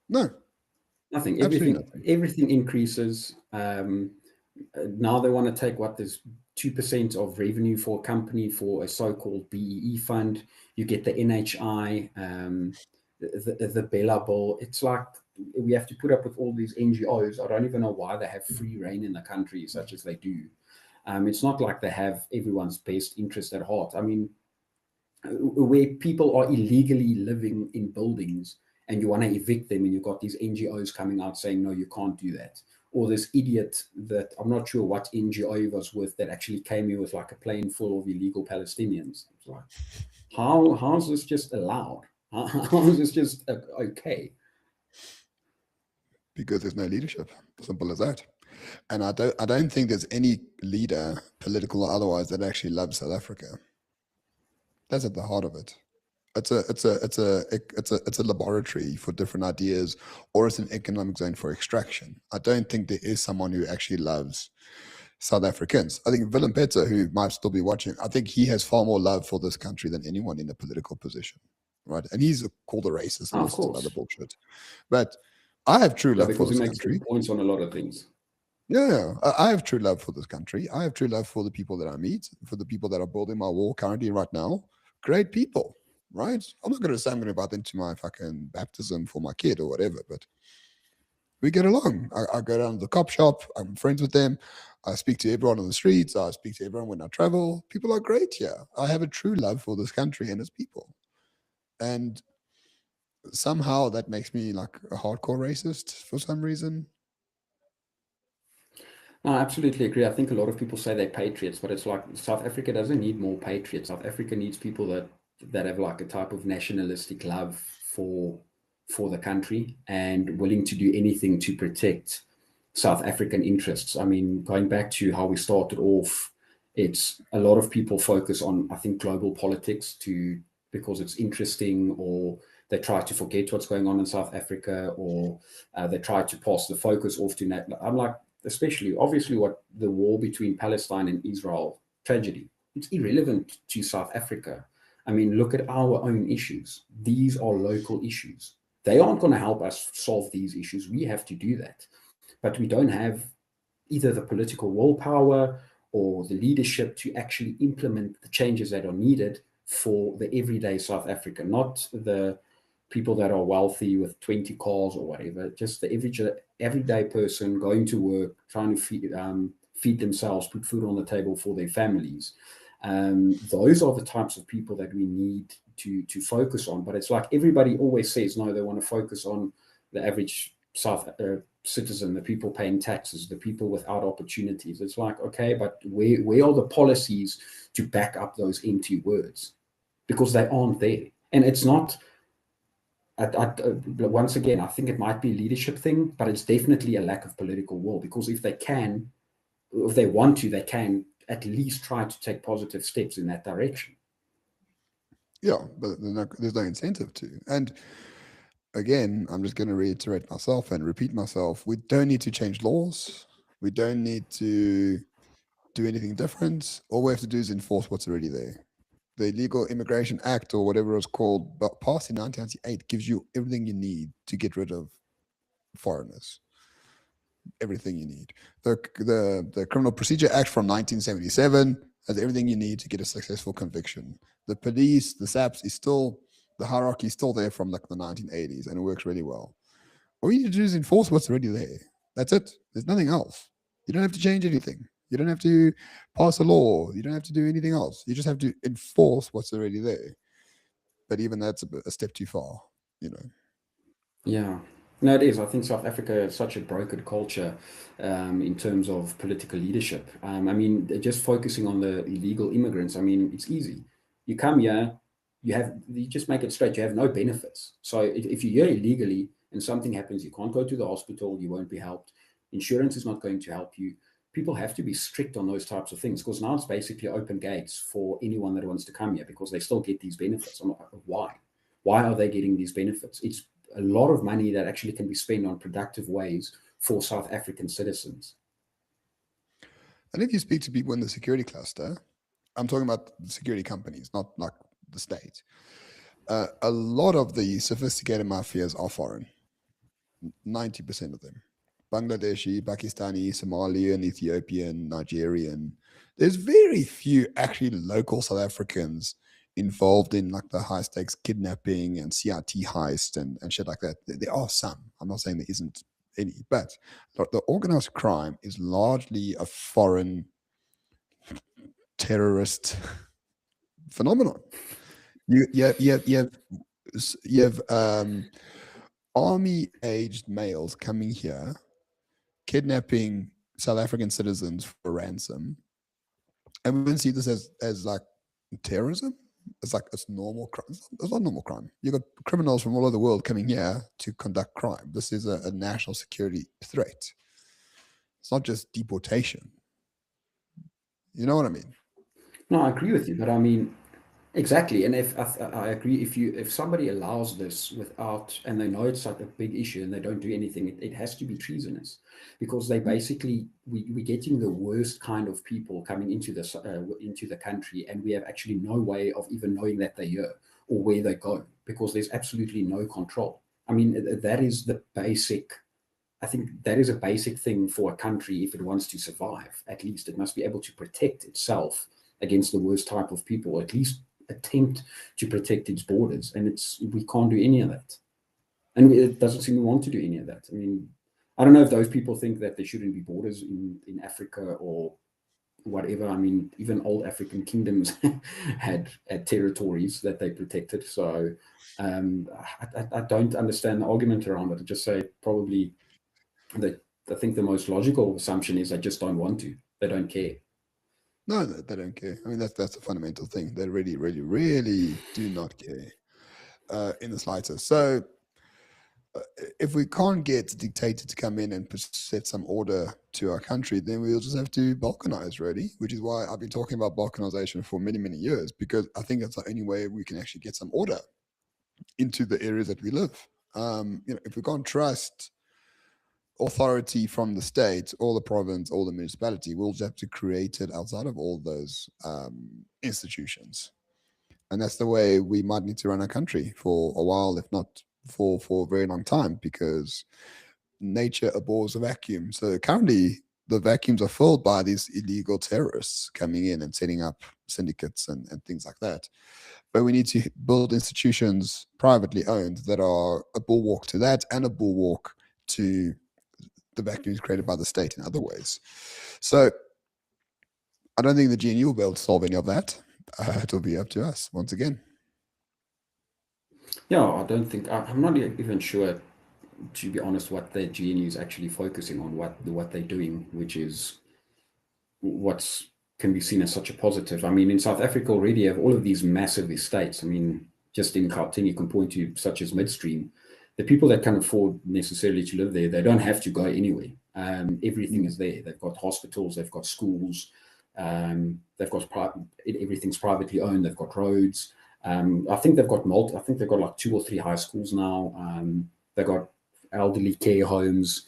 No, Nothing. absolutely Everything. nothing. Everything increases. Now they want to take what there's 2% of revenue for a company for a so-called BEE fund. You get the NHI, the Bella Bill. It's like we have to put up with all these NGOs. I don't even know why they have free reign in the country such as they do. It's not like they have everyone's best interest at heart. I mean, where people are illegally living in buildings and you want to evict them and you've got these NGOs coming out saying, no, you can't do that. Or this idiot that I'm not sure what NGO he was with that actually came here with like a plane full of illegal Palestinians. It's like, how is this just allowed? How is this just okay? Because there's no leadership. Simple as that. And I don't think there's any leader, political or otherwise, that actually loves South Africa. That's at the heart of it. It's a laboratory for different ideas, or it's an economic zone for extraction. I don't think there is someone who actually loves South Africans. I think Willem Petzer, who might still be watching, I think he has far more love for this country than anyone in a political position, right? And he's called a racist and Oh, all of sorts of other course. bullshit. But I have true Yeah, love for because he this makes country. good points on a lot of things. Yeah, yeah. I have true love for this country. I have true love for the people that I meet, for the people that are building my wall currently right now. Great people, right? I'm not going to say I'm going to invite them to my fucking baptism for my kid or whatever, but we get along. I go down to the cop shop. I'm friends with them. I speak to everyone on the streets. I speak to everyone when I travel. People are great here. I have a true love for this country and its people. And somehow that makes me like a hardcore racist for some reason. No, I absolutely agree. I think a lot of people say they're patriots, but it's like South Africa doesn't need more patriots. South Africa needs people that have like a type of nationalistic love for for the country and willing to do anything to protect South African interests. I mean, going back to how we started off, it's a lot of people focus on, I think, global politics to because it's interesting, or they try to forget what's going on in South Africa, or they try to pass the focus off to. I'm like, especially obviously what the war between Palestine and Israel tragedy. It's irrelevant to South Africa. I mean, look at our own issues. These are local issues. They aren't going to help us solve these issues. We have to do that. But we don't have either the political willpower or the leadership to actually implement the changes that are needed for the everyday South African, not the people that are wealthy with 20 cars or whatever, just the everyday person going to work, trying to feed themselves, put food on the table for their families. Those are the types of people that we need to focus on. But it's like everybody always says, no, they want to focus on the average South citizen, the people paying taxes, the people without opportunities. It's like, okay, but where are the policies to back up those empty words? Because they aren't there. And it's not, once again, I think it might be a leadership thing, but it's definitely a lack of political will. Because if they can, if they want to, they can at least try to take positive steps in that direction. Yeah, but there's no incentive to. And again, I'm just going to reiterate myself and repeat myself. We don't need to change laws. We don't need to do anything different. All we have to do is enforce what's already there. The Illegal Immigration Act, or whatever it's called, but passed in 1998, gives you everything you need to get rid of foreigners. Everything you need. The Criminal Procedure Act from 1977 has everything you need to get a successful conviction. The police, the SAPS is still, the hierarchy is still there from like the 1980s, and it works really well. All you need to do is enforce what's already there. That's it. There's nothing else. You don't have to change anything. You don't have to pass a law. You don't have to do anything else. You just have to enforce what's already there. But even that's a step too far, you know. Yeah. No, it is. I think South Africa is such a brokered culture in terms of political leadership. I mean, just focusing on the illegal immigrants, I mean, it's easy. You come here, you just make it straight. You have no benefits. So if you're here illegally and something happens, you can't go to the hospital, you won't be helped. Insurance is not going to help you. People have to be strict on those types of things because now it's basically open gates for anyone that wants to come here because they still get these benefits. I'm like, why? Why are they getting these benefits? It's a lot of money that actually can be spent on productive ways for South African citizens. And if you speak to people in the security cluster, I'm talking about the security companies, not like the state. A lot of the sophisticated mafias are foreign, 90% of them. Bangladeshi, Pakistani, Somalian, Ethiopian, Nigerian. There's very few actually local South Africans involved in like the high stakes kidnapping and CRT heist and shit like that. There are some. I'm not saying there isn't any, but the organized crime is largely a foreign terrorist phenomenon. You have army-aged males coming here, kidnapping South African citizens for ransom, and we don't see this as like terrorism. It's like it's normal crime. It's not normal crime. You got criminals from all over the world coming here to conduct crime. This is a national security threat. It's not just deportation. You know what I mean? No, I agree with you, but I mean, exactly. And if I agree, if somebody allows this without, and they know it's like a big issue and they don't do anything, it has to be treasonous, because they basically we're getting the worst kind of people coming into this into the country, and we have actually no way of even knowing that they're here or where they go because there's absolutely no control. I mean, that is the basic. I think that is a basic thing for a country if it wants to survive. At least it must be able to protect itself against the worst type of people, or at least attempt to protect its borders. And we can't do any of that. And it doesn't seem we want to do any of that. I mean, I don't know if those people think that there shouldn't be borders in Africa or whatever. I mean, even old African kingdoms had territories that they protected. So I don't understand the argument around it. I just say probably that I think the most logical assumption is they just don't want to. They don't care. No, they don't care. I mean, that's a fundamental thing. They really, really, really do not care in the slightest. So, if we can't get dictators to come in and set some order to our country, then we'll just have to balkanize, really. Which is why I've been talking about balkanization for many, many years, because I think that's the only way we can actually get some order into the areas that we live. If we can't trust authority from the state or the province or the municipality, we'll just have to create it outside of all those institutions. And that's the way we might need to run our country for a while, if not for a very long time, because nature abhors a vacuum. So currently, the vacuums are filled by these illegal terrorists coming in and setting up syndicates and things like that. But we need to build institutions privately owned that are a bulwark to that and a bulwark to the vacuums created by the state in other ways. So I don't think the GNU will be able to solve any of that. It'll be up to us once again. Yeah, I don't think I'm not even sure, to be honest, what the GNU is actually focusing on, what they're doing, which is what's can be seen as such a positive. I mean, in South Africa already have all of these massive estates. I mean, just in Gauteng, you can point to such as Midstream. The people that can afford necessarily to live there, they don't have to go anywhere. Everything is there. They've got hospitals, they've got schools, they've got everything's privately owned. They've got roads. I think they've got I think they've got like 2 or 3 high schools now. They've got elderly care homes,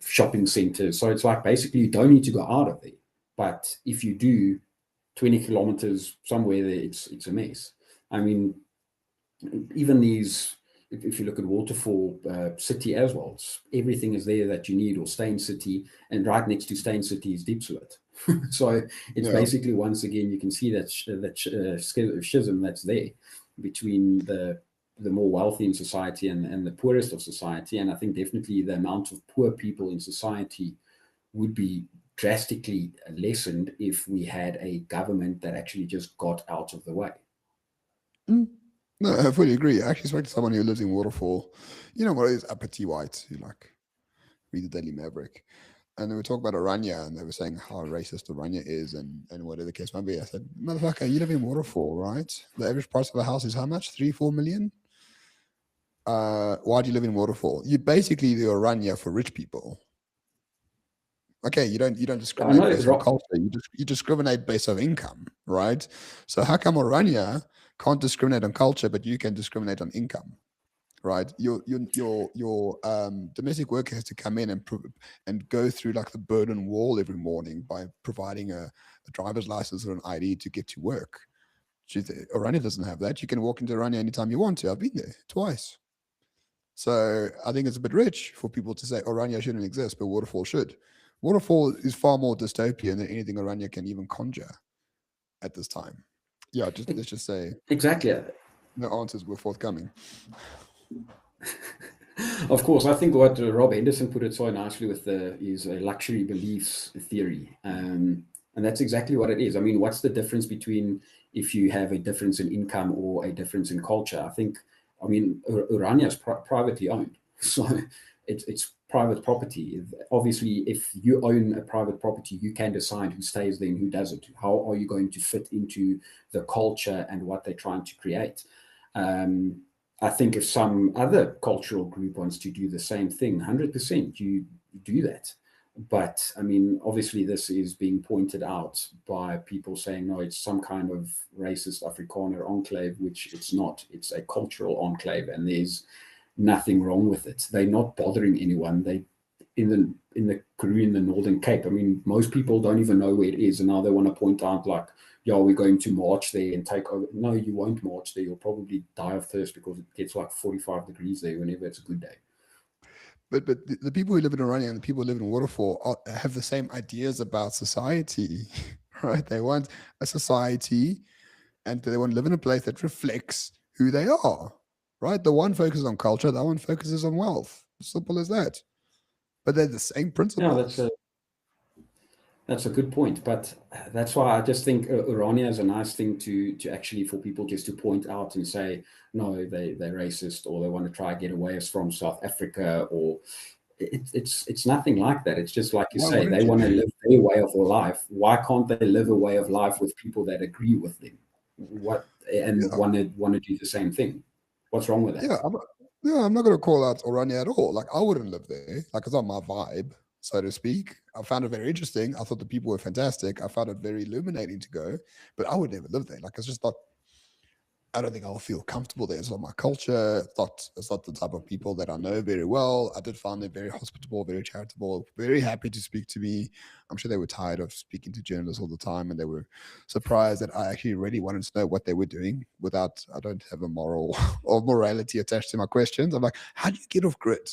shopping centers. So it's like basically you don't need to go out of there. But if you do 20 kilometers somewhere there, it's a mess. I mean, even these, if you look at Waterfall City as well, everything is there that you need, or Steyn City, and right next to Steyn City is Diepsloot. So it's basically, once again, you can see that schism that's there between the more wealthy in society and the poorest of society. And I think definitely the amount of poor people in society would be drastically lessened if we had a government that actually just got out of the way. No, I fully agree. I actually spoke to someone who lives in Waterfall. You know what is Upper T White, who like read the Daily Maverick. And they were talking about Oranje, and they were saying how racist Oranje is and whatever the case might be. I said, motherfucker, you live in Waterfall, right? The average price of a house is how much? 3-4 million? Why do you live in Waterfall? You basically the Oranje for rich people. Okay, you don't discriminate based on culture. You discriminate based on income, right? So how come Oranje can't discriminate on culture, but you can discriminate on income, right? Your domestic worker has to come in and go through like the burden wall every morning by providing a driver's license or an ID to get to work. Oranje doesn't have that. You can walk into Oranje anytime you want to. I've been there twice. So I think it's a bit rich for people to say Oranje shouldn't exist, but Waterfall should. Waterfall is far more dystopian than anything Oranje can even conjure at this time. Yeah, let's just say exactly. No answers were forthcoming. Of course, I think what Rob Henderson put it so nicely with is a luxury beliefs theory, and that's exactly what it is. I mean, what's the difference between if you have a difference in income or a difference in culture? I mean, Oranje is privately owned, so it's private property. Obviously, if you own a private property, you can decide who stays there and who doesn't. How are you going to fit into the culture and what they're trying to create? I think if some other cultural group wants to do the same thing, 100% you do that. But I mean, obviously, this is being pointed out by people saying, no, it's some kind of racist Afrikaner enclave, which it's not. It's a cultural enclave, and there's nothing wrong with it. They're not bothering anyone. They in the Karoo, in the Northern Cape. I mean, most people don't even know where it is, and now they want to point out like, yeah, we're going to march there and take over. No, you won't march there. You'll probably die of thirst because it gets like 45 degrees there whenever it's a good day. But the people who live in Oranje and the people who live in Waterfall have the same ideas about society, right? They want a society and they want to live in a place that reflects who they are, right? The one focuses on culture, the one focuses on wealth. Simple as that. But they're the same principles. Yeah, that's a good point. But that's why I just think Oranje is a nice thing to actually for people just to point out and say, no, they're racist, or they want to try get away from South Africa, or it's nothing like that. It's just like you say, they want to live their way of life. Why can't they live a way of life with people that agree with them? Want to do the same thing? What's wrong with that? I'm not going to call out Oranje at all. Like, I wouldn't live there. Like, it's not my vibe, so to speak. I found it very interesting. I thought the people were fantastic. I found it very illuminating to go, but I would never live there. Like, it's just not. I don't think I'll feel comfortable there. It's not my culture. It's not the type of people that I know very well. I did find them very hospitable, very charitable, very happy to speak to me. I'm sure they were tired of speaking to journalists all the time, and they were surprised that I actually really wanted to know what they were doing without, I don't have a moral or morality attached to my questions. I'm like, how do you get off grid?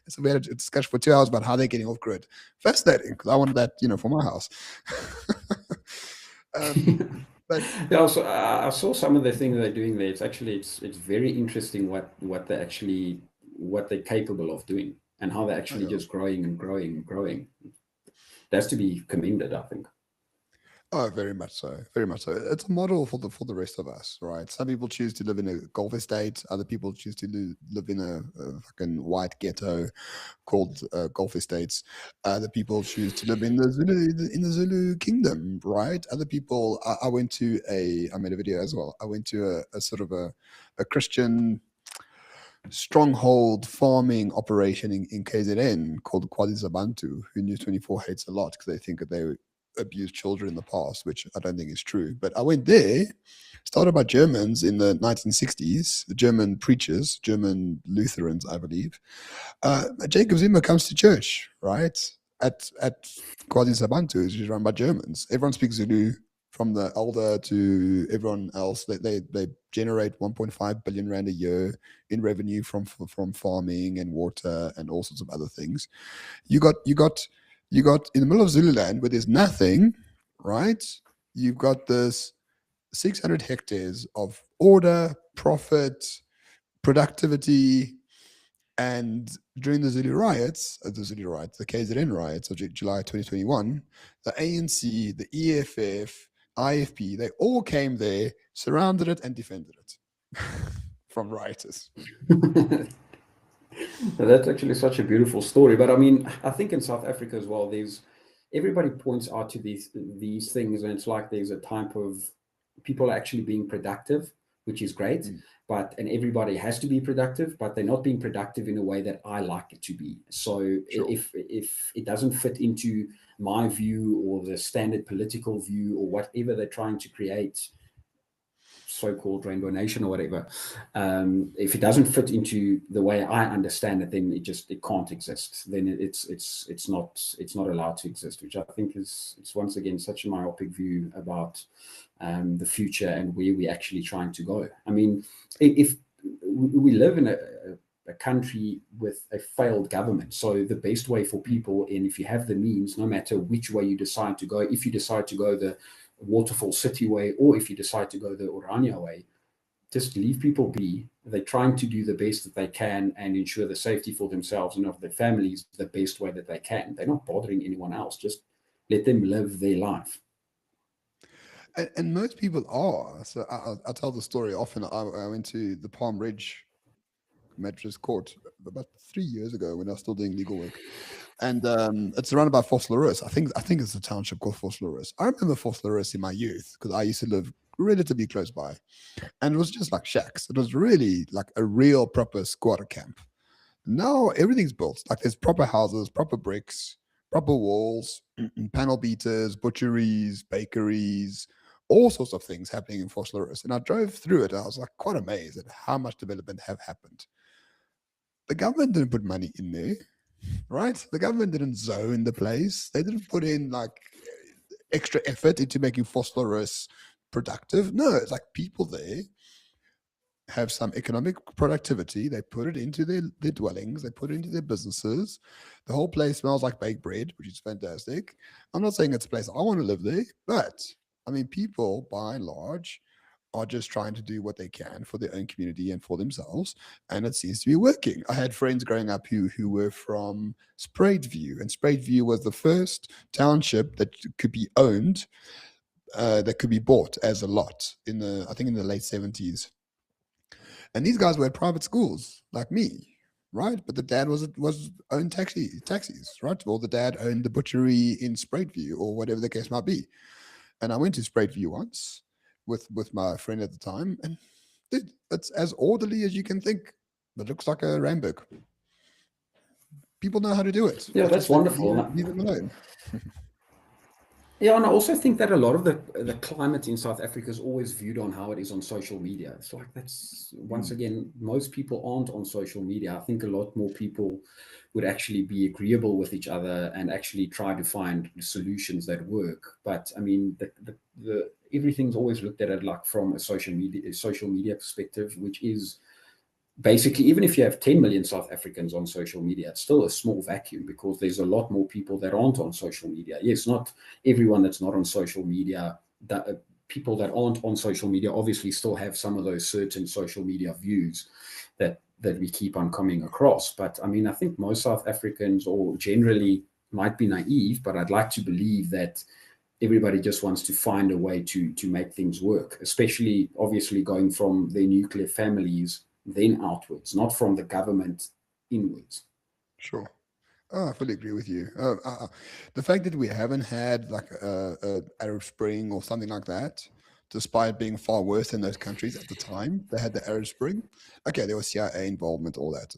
So we had a discussion for 2 hours about how they're getting off grid. Fascinating, because I wanted that, for my house. But yeah, also, I saw some of the things they're doing there. It's very interesting what they're capable of doing, and how they're actually just growing and growing and growing. That's to be commended, I think. Oh, very much so. Very much so. It's a model for the rest of us, right? Some people choose to live in a Gulf estate. Other people choose to live in a fucking white ghetto called Gulf estates. Other people choose to live in the Zulu kingdom, right? Other people. I went to a. I made a video as well. I went to a sort of a Christian stronghold farming operation in KZN called Kwalizabantu, who News 24 hates a lot because they think that they abused children in the past, which I don't think is true. But I went there, started by Germans in the 1960s, the German preachers, German Lutherans, I believe. Jacob Zuma comes to church, right? At Kwalizabantu, which is run by Germans. Everyone speaks Zulu, from the elder to everyone else. They generate 1.5 billion rand a year in revenue from farming and water and all sorts of other things. You got in the middle of Zululand where there's nothing, right? You've got this 600 hectares of order, profit, productivity, and during the KZN riots of July 2021, the ANC, the EFF, IFP, they all came there, surrounded it, and defended it from rioters. That's actually such a beautiful story. But I mean, I think in South Africa as well, there's everybody points out to these things, and it's like there's a type of people actually being productive, which is great. But and everybody has to be productive, but they're not being productive in a way that I like it to be. So Sure. if it doesn't fit into my view or the standard political view or whatever they're trying to create, so-called Rainbow Nation or whatever, if it doesn't fit into the way I understand it, then it can't exist. Then it's not allowed to exist, which I think is once again such a myopic view about the future and where we're actually trying to go. I mean, if we live in a country with a failed government, so the best way for people, and if you have the means, no matter which way you decide to go, if you decide to go the Waterfall City way, or if you decide to go the Orania way, just leave people be. They're trying to do the best that they can and ensure the safety for themselves and of their families the best way that they can. They're not bothering anyone else. Just let them live their life. And most people are. So I tell the story often. I went to the Palm Ridge Magistrates Court about 3 years ago when I was still doing legal work. And it's surrounded by Vosloorus. I think it's a township called Vosloorus. I remember Vosloorus in my youth because I used to live relatively close by, and it was just like shacks. It was really like a real proper squatter camp. Now everything's built. Like there's proper houses, proper bricks, proper walls, panel beaters, butcheries, bakeries, all sorts of things happening in Vosloorus. And I drove through it. And I was like quite amazed at how much development have happened. The government didn't put money in there, right? The government didn't zone the place. They didn't put in like extra effort into making Vosloorus productive. No, it's like people there have some economic productivity. They put it into their dwellings. They put it into their businesses. The whole place smells like baked bread, which is fantastic. I'm not saying it's a place I want to live there, but I mean, people by and large are just trying to do what they can for their own community and for themselves, and it seems to be working. I had friends growing up who were from Spruitview, and Spruitview was the first township that could be owned, that could be bought as a lot in the I think in the late 70s. And these guys were at private schools like me, right? But the dad was owned taxis, right? Or the dad owned the butchery in Spruitview or whatever the case might be. And I went to Spruitview once with my friend at the time, and dude, it's as orderly as you can think. It looks like a Randburg. People know how to do it. Yeah, It's that's just wonderful. leave them alone. Yeah, and I also think that a lot of the climate in South Africa is always viewed on how it is on social media. It's like that's once again, most people aren't on social media. I think a lot more people would actually be agreeable with each other and actually try to find solutions that work. But I mean, the everything's always looked at it like from a social media perspective, which is basically, even if you have 10 million South Africans on social media, it's still a small vacuum because there's a lot more people that aren't on social media. Yes, not everyone that's not on social media, that people that aren't on social media obviously still have some of those certain social media views that we keep on coming across. But I mean, I think most South Africans, or generally, might be naive, but I'd like to believe that everybody just wants to find a way to make things work, especially obviously going from their nuclear families then outwards, not from the government inwards. Sure. Oh, I fully agree with you. The fact that we haven't had like a Arab Spring or something like that, despite being far worse in those countries at the time, they had the Arab Spring. Okay, there was CIA involvement, all that.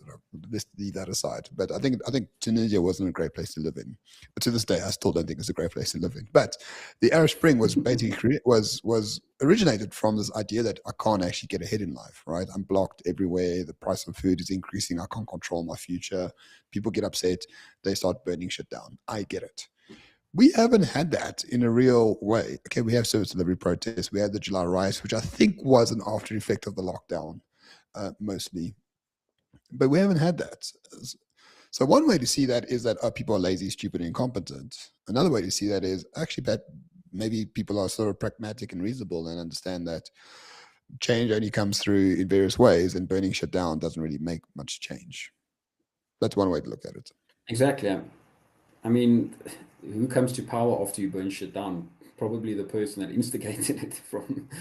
Let's leave that aside. But I think Tunisia wasn't a great place to live in. But to this day, I still don't think it's a great place to live in. But the Arab Spring was basically was originated from this idea that I can't actually get ahead in life. Right, I'm blocked everywhere. The price of food is increasing. I can't control my future. People get upset, they start burning shit down. I get it. We haven't had that in a real way. Okay, we have service delivery protests. We had the July riots, which I think was an after effect of the lockdown, mostly. But we haven't had that. So one way to see that is that people are lazy, stupid, and incompetent. Another way to see that is actually that maybe people are sort of pragmatic and reasonable and understand that change only comes through in various ways, and burning shit down doesn't really make much change. That's one way to look at it. Exactly. I mean, who comes to power after you burn shit down? Probably the person that instigated it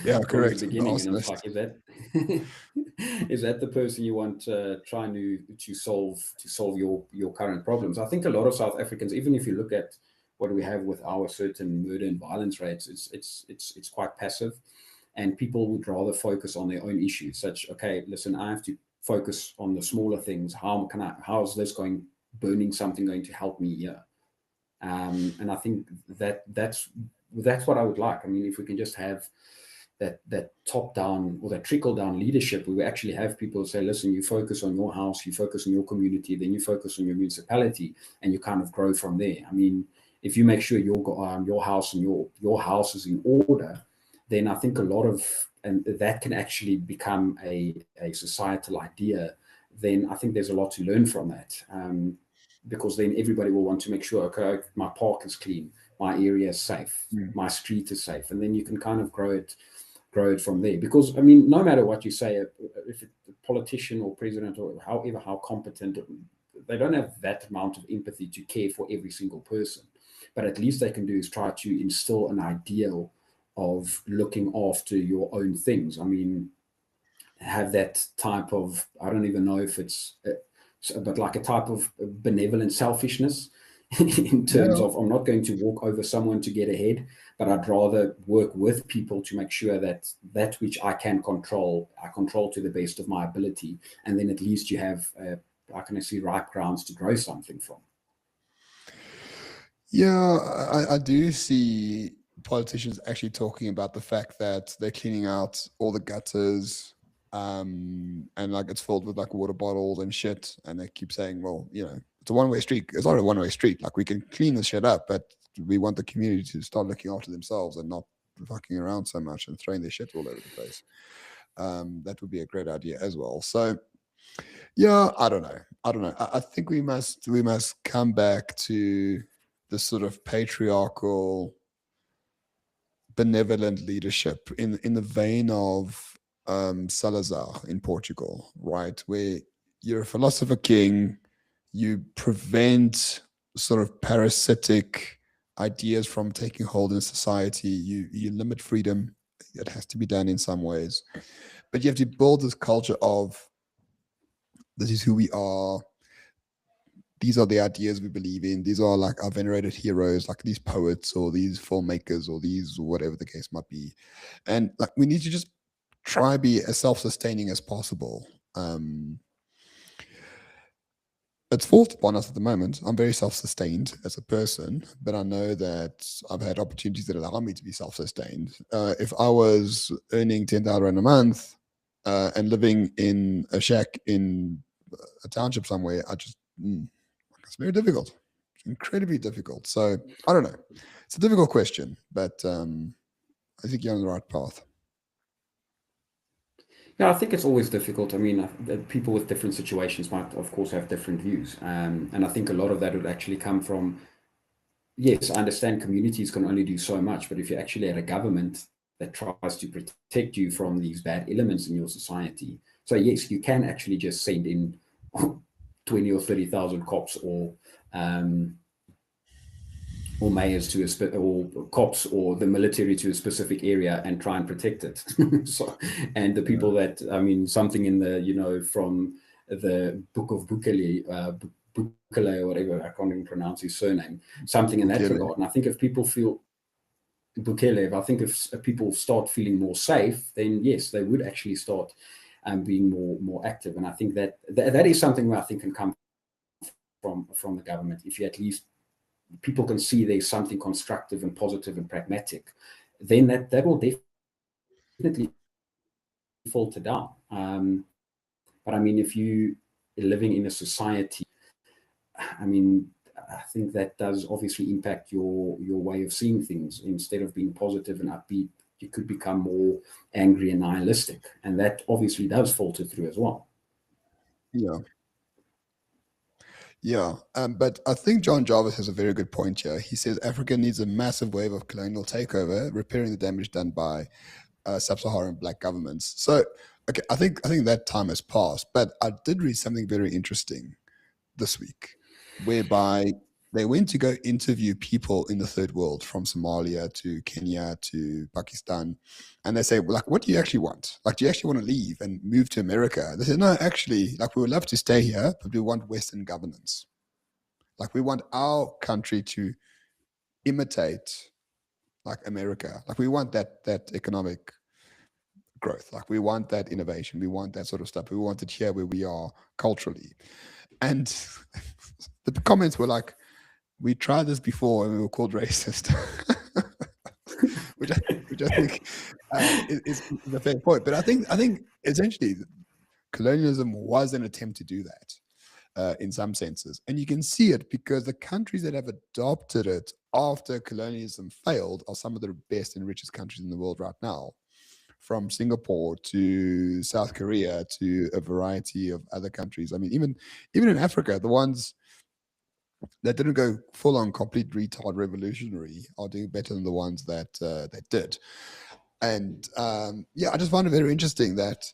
Yeah, from the correct. The beginning. And it's arsonist. like, is that the person you want trying to solve your current problems? I think a lot of South Africans, even if you look at what we have with our certain murder and violence rates, it's quite passive, and people would rather focus on their own issues. Such, okay, listen, I have to focus on the smaller things. How's this going? Burning something going to help me here? And I think that's what I would like. I mean, if we can just have that top down or that trickle down leadership, where we actually have people say, listen, you focus on your house, you focus on your community, then you focus on your municipality, and you kind of grow from there. I mean, if you make sure your house and your house is in order, then I think a lot of, and that can actually become a societal idea. Then I think there's a lot to learn from that. Because then everybody will want to make sure, okay, my park is clean, my area is safe, Mm. my street is safe, and then you can kind of grow it from there. Because I mean, no matter what you say, if it's a politician or president or however how competent, they don't have that amount of empathy to care for every single person. But at least they can do is try to instill an ideal of looking after your own things. I mean, have that type of, I don't even know if it's but like a type of benevolent selfishness in terms Yeah. of, I'm not going to walk over someone to get ahead, but I'd rather work with people to make sure that that which I can control, I control to the best of my ability, and then at least you have how can I see, ripe grounds to grow something from. Yeah, I do see politicians actually talking about the fact that they're cleaning out all the gutters, and like it's filled with like water bottles and shit. And they keep saying, well, it's a one-way street. It's not a one-way street. Like we can clean this shit up, but we want the community to start looking after themselves and not fucking around so much and throwing their shit all over the place. That would be a great idea as well. So yeah, I don't know. I think we must come back to the sort of patriarchal, benevolent leadership in the vein of Salazar in Portugal, right? Where you're a philosopher king, you prevent sort of parasitic ideas from taking hold in society. You limit freedom. It has to be done in some ways, but you have to build this culture of this is who we are. These are the ideas we believe in. These are like our venerated heroes, like these poets or these filmmakers or these whatever the case might be. And like we need to just try be as self-sustaining as possible. Um, it's forced upon us at the moment. I'm very self-sustained as a person, but I know that I've had opportunities that allow me to be self-sustained. If I was earning 10,000 rand a month and living in a shack in a township somewhere, it's very difficult. It's incredibly difficult. So I don't know. It's a difficult question, but I think you're on the right path. Yeah, I think it's always difficult. I mean, people with different situations might, of course, have different views. And I think a lot of that would actually come from, yes, I understand communities can only do so much, but if you're actually at a government that tries to protect you from these bad elements in your society, so yes, you can actually just send in 20 or 30,000 cops, or mayors to or cops or the military to a specific area and try and protect it. So, and the Yeah. people that, I mean, something in the, from the book of Bukele, Bukele or whatever, I can't even pronounce his surname, something in that Bukele. regard. And I think if people feel Bukele, I think if people start feeling more safe, then yes, they would actually start being more active. And I think that is something where I think can come from the government. If you at least people can see there's something constructive and positive and pragmatic, then that will definitely filter down. But I mean, if you are living in a society, I mean, I think that does obviously impact your way of seeing things. Instead of being positive and upbeat, you could become more angry and nihilistic, and that obviously does filter through as well. Yeah. Yeah, but I think John Jarvis has a very good point here. He says Africa needs a massive wave of colonial takeover, repairing the damage done by sub-Saharan black governments. So, okay, I think that time has passed. But I did read something very interesting this week, whereby they went to go interview people in the third world, from Somalia to Kenya to Pakistan, and they say, well, like, what do you actually want? Like, do you actually want to leave and move to America? They said, no, actually, like, we would love to stay here, but we want Western governance. Like, we want our country to imitate like America. Like, we want that economic growth. Like, we want that innovation. We want that sort of stuff. We want it here where we are culturally. And the comments were like, we tried this before and we were called racist, which I think is a fair point. But I think essentially colonialism was an attempt to do that. In some senses. And you can see it because the countries that have adopted it after colonialism failed are some of the best and richest countries in the world right now, from Singapore to South Korea to a variety of other countries. I mean, even in Africa, the ones that didn't go full on complete retard revolutionary are doing better than the ones that did. And yeah, I just found it very interesting that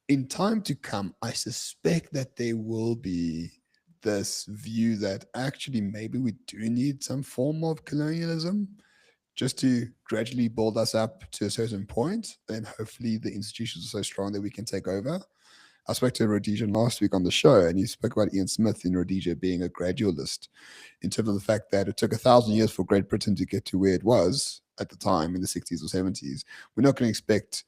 in time to come, I suspect that there will be this view that actually maybe we do need some form of colonialism just to gradually build us up to a certain point. And hopefully the institutions are so strong that we can take over. I spoke to Rhodesia last week on the show, and he spoke about Ian Smith in Rhodesia being a gradualist in terms of the fact that it took 1,000 years for Great Britain to get to where it was at the time in the 60s or 70s. We're not going to expect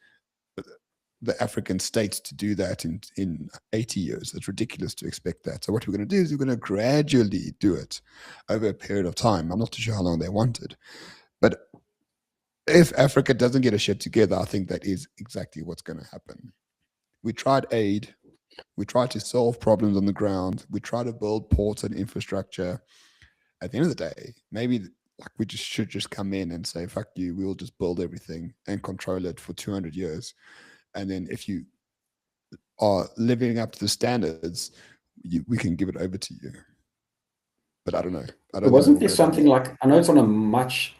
the African states to do that in 80 years. It's ridiculous to expect that. So what we're going to do is we're going to gradually do it over a period of time. I'm not too sure how long they wanted. But if Africa doesn't get a shit together, I think that is exactly what's going to happen. We tried aid. We tried to solve problems on the ground. We tried to build ports and infrastructure. At the end of the day, maybe like we just should just come in and say, fuck you, we'll just build everything and control it for 200 years. And then if you are living up to the standards, we can give it over to you. But I don't know. I don't think Wasn't it'll there go down something that. like, I know it's on a much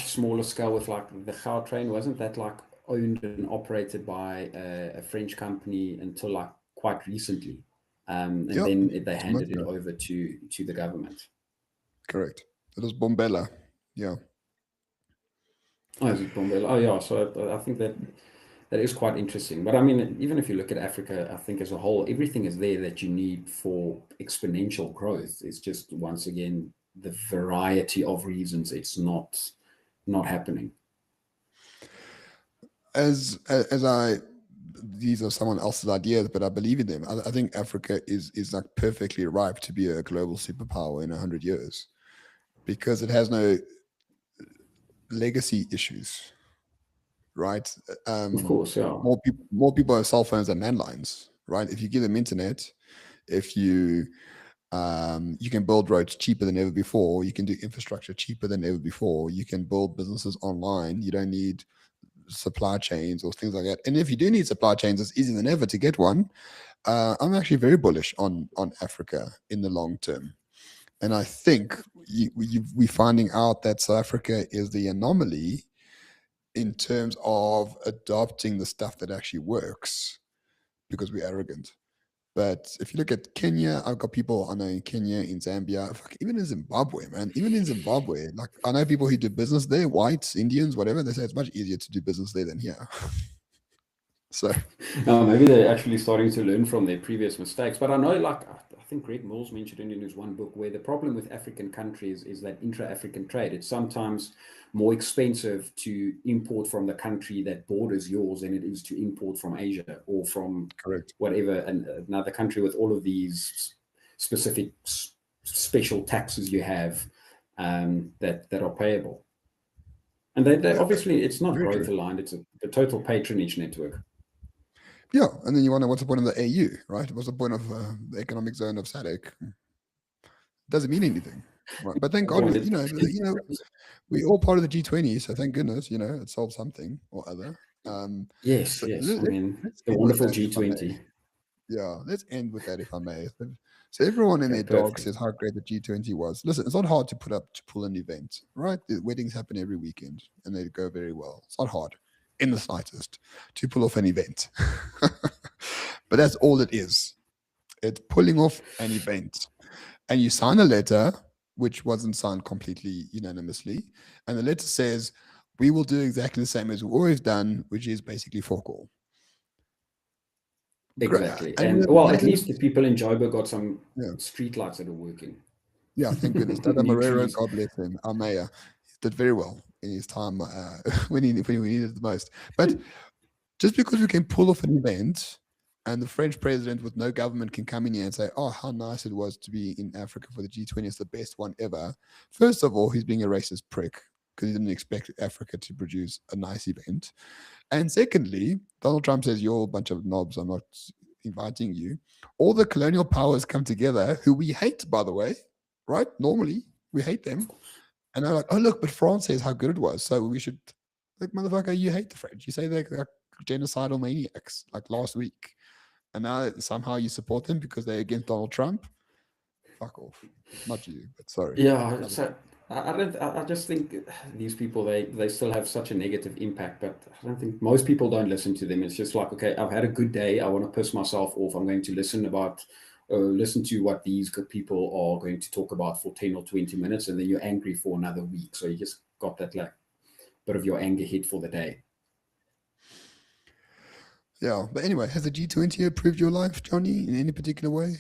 smaller scale with like the Gautrain, wasn't that like owned and operated by a French company until like quite recently? And Yeah, then they some months handed it ago. over to the government. Correct. It was Bombella. Yeah. Oh, is it Bombay? Oh, yeah. So I think that is quite interesting. But I mean, even if you look at Africa, I think as a whole, everything is there that you need for exponential growth. It's just once again the variety of reasons it's not happening. As I these are someone else's ideas, but I believe in them. I think Africa is like perfectly ripe to be a global superpower in 100 years because it has no legacy issues, right? Of course, yeah. More people have cell phones than landlines, right? If you give them internet, if you can build roads cheaper than ever before, you can do infrastructure cheaper than ever before, you can build businesses online, you don't need supply chains or things like that. And if you do need supply chains, it's easier than ever to get one. I'm actually very bullish on Africa in the long term. And I think we're finding out that South Africa is the anomaly in terms of adopting the stuff that actually works because we're arrogant. But if you look at Kenya, I've got people I know in Kenya, in Zambia, fuck, even in Zimbabwe, man. Even in Zimbabwe, like I know people who do business there, whites, Indians, whatever. They say it's much easier to do business there than here. So Now, maybe they're actually starting to learn from their previous mistakes. But I know, like, I think Greg Mills mentioned in his one book, where the problem with African countries is that intra-African trade, it's sometimes more expensive to import from the country that borders yours than it is to import from Asia or from correct. whatever, another country with all of these specific special taxes you have that are payable. And they obviously, it's not Very growth true. aligned, it's a total patronage network. Yeah, and then you wonder what's the point of the AU, right? What's the point of the economic zone of SADC? Doesn't mean anything, right? But thank God, Point. we're all part of the G20, so thank goodness, it solved something or other. Yes, So yes. I mean, let's the end with wonderful that, if I may. G20. Yeah, let's end with that, if I may. So everyone in Okay, their dog perfect. says how great the G20 was. Listen, it's not hard to pull an event, right? The weddings happen every weekend, and they go very well. It's not hard, in the slightest, to pull off an event. But that's all it is. It's pulling off an event. And you sign a letter, which wasn't signed completely unanimously. And the letter says, we will do exactly the same as we've always done, which is basically fork all. Exactly. And And well, thank at least goodness, the people in Joburg got some yeah, street lights that are working. yeah, thank goodness. Dada New Marrero, trees. God bless him, our mayor, did very well in his time when we needed it the most. But just because we can pull off an event and the French president with no government can come in here and say, oh, how nice it was to be in Africa for the G20, it's the best one ever. First of all, he's being a racist prick because he didn't expect Africa to produce a nice event. And secondly, Donald Trump says, you're a bunch of knobs, I'm not inviting you. All the colonial powers come together, who we hate, by the way, right? Normally, we hate them. And they're like, oh, look, but France says how good it was. So we should, like, motherfucker, you hate the French. You say they're genocidal maniacs, like last week. And now somehow you support them because they're against Donald Trump. Fuck off. Not you, but sorry. Yeah, so I just think these people they still have such a negative impact, but I don't think most people don't listen to them. It's just like, okay, I've had a good day. I want to piss myself off. I'm going to listen to what these good people are going to talk about for 10 or 20 minutes, and then you're angry for another week. So you just got that like bit of your anger hit for the day. Yeah, but anyway, has the G20 improved your life, Johnny, in any particular way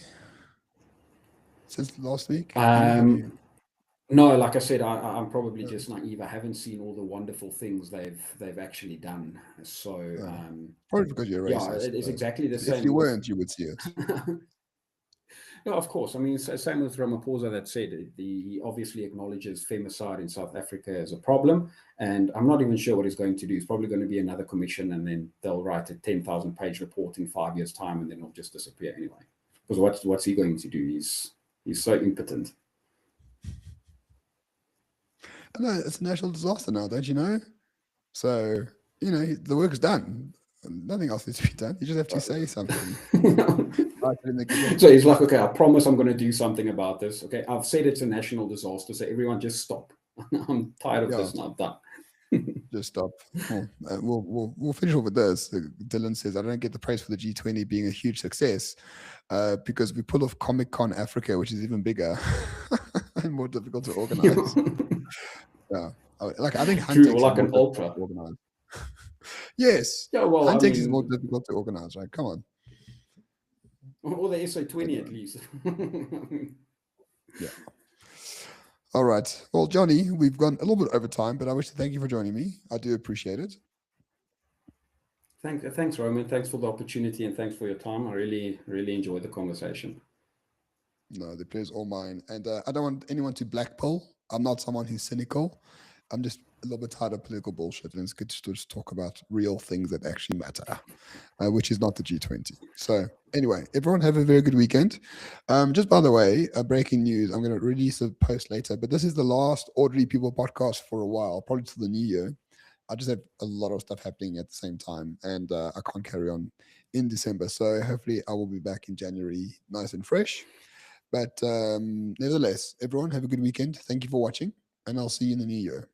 since last week? Any? Have you? No, like I said, I'm probably just naive. I haven't seen all the wonderful things they've actually done. So Probably because you're yeah, racist. it is exactly the If you same with. weren't, you would see it. Yeah, of course. I mean, same with Ramaphosa that said he obviously acknowledges femicide in South Africa as a problem, and I'm not even sure what he's going to do. It's probably going to be another commission, and then they'll write a 10,000-page report in 5 years' time, and then it'll just disappear anyway. Because what's he going to do? He's so impotent. No, it's a national disaster now, don't you know? So, the work's done. Nothing else needs to be done. You just have to say something. So he's like, okay, I promise I'm going to do something about this. Okay, I've said it's a national disaster, so everyone just stop. I'm tired of this and I'm done. Just stop. We'll finish off with this. Dylan says, I don't get the praise for the G20 being a huge success because we pull off Comic Con Africa, which is even bigger and more difficult to organize. Yeah. I think True, Huntex or is like more an difficult ultra. to organize. Yes. Yeah, well, I Huntex is more mean, difficult to organize, right? Come on. or the SA20 at least. Yeah. All right. Well, Johnny, we've gone a little bit over time, but I wish to thank you for joining me. I do appreciate it. Thanks, Roman. Thanks for the opportunity and thanks for your time. I really, really enjoyed the conversation. No, the pleasure's all mine. And I don't want anyone to blackpill. I'm not someone who's cynical. I'm just a little bit tired of political bullshit. And it's good to just talk about real things that actually matter, which is not the G20. So, anyway, everyone have a very good weekend. Just by the way, breaking news, I'm going to release a post later, but this is the last Ordinary People podcast for a while, probably till the new year. I just have a lot of stuff happening at the same time, and I can't carry on in December. So, hopefully, I will be back in January nice and fresh. But nevertheless, everyone have a good weekend. Thank you for watching, and I'll see you in the new year.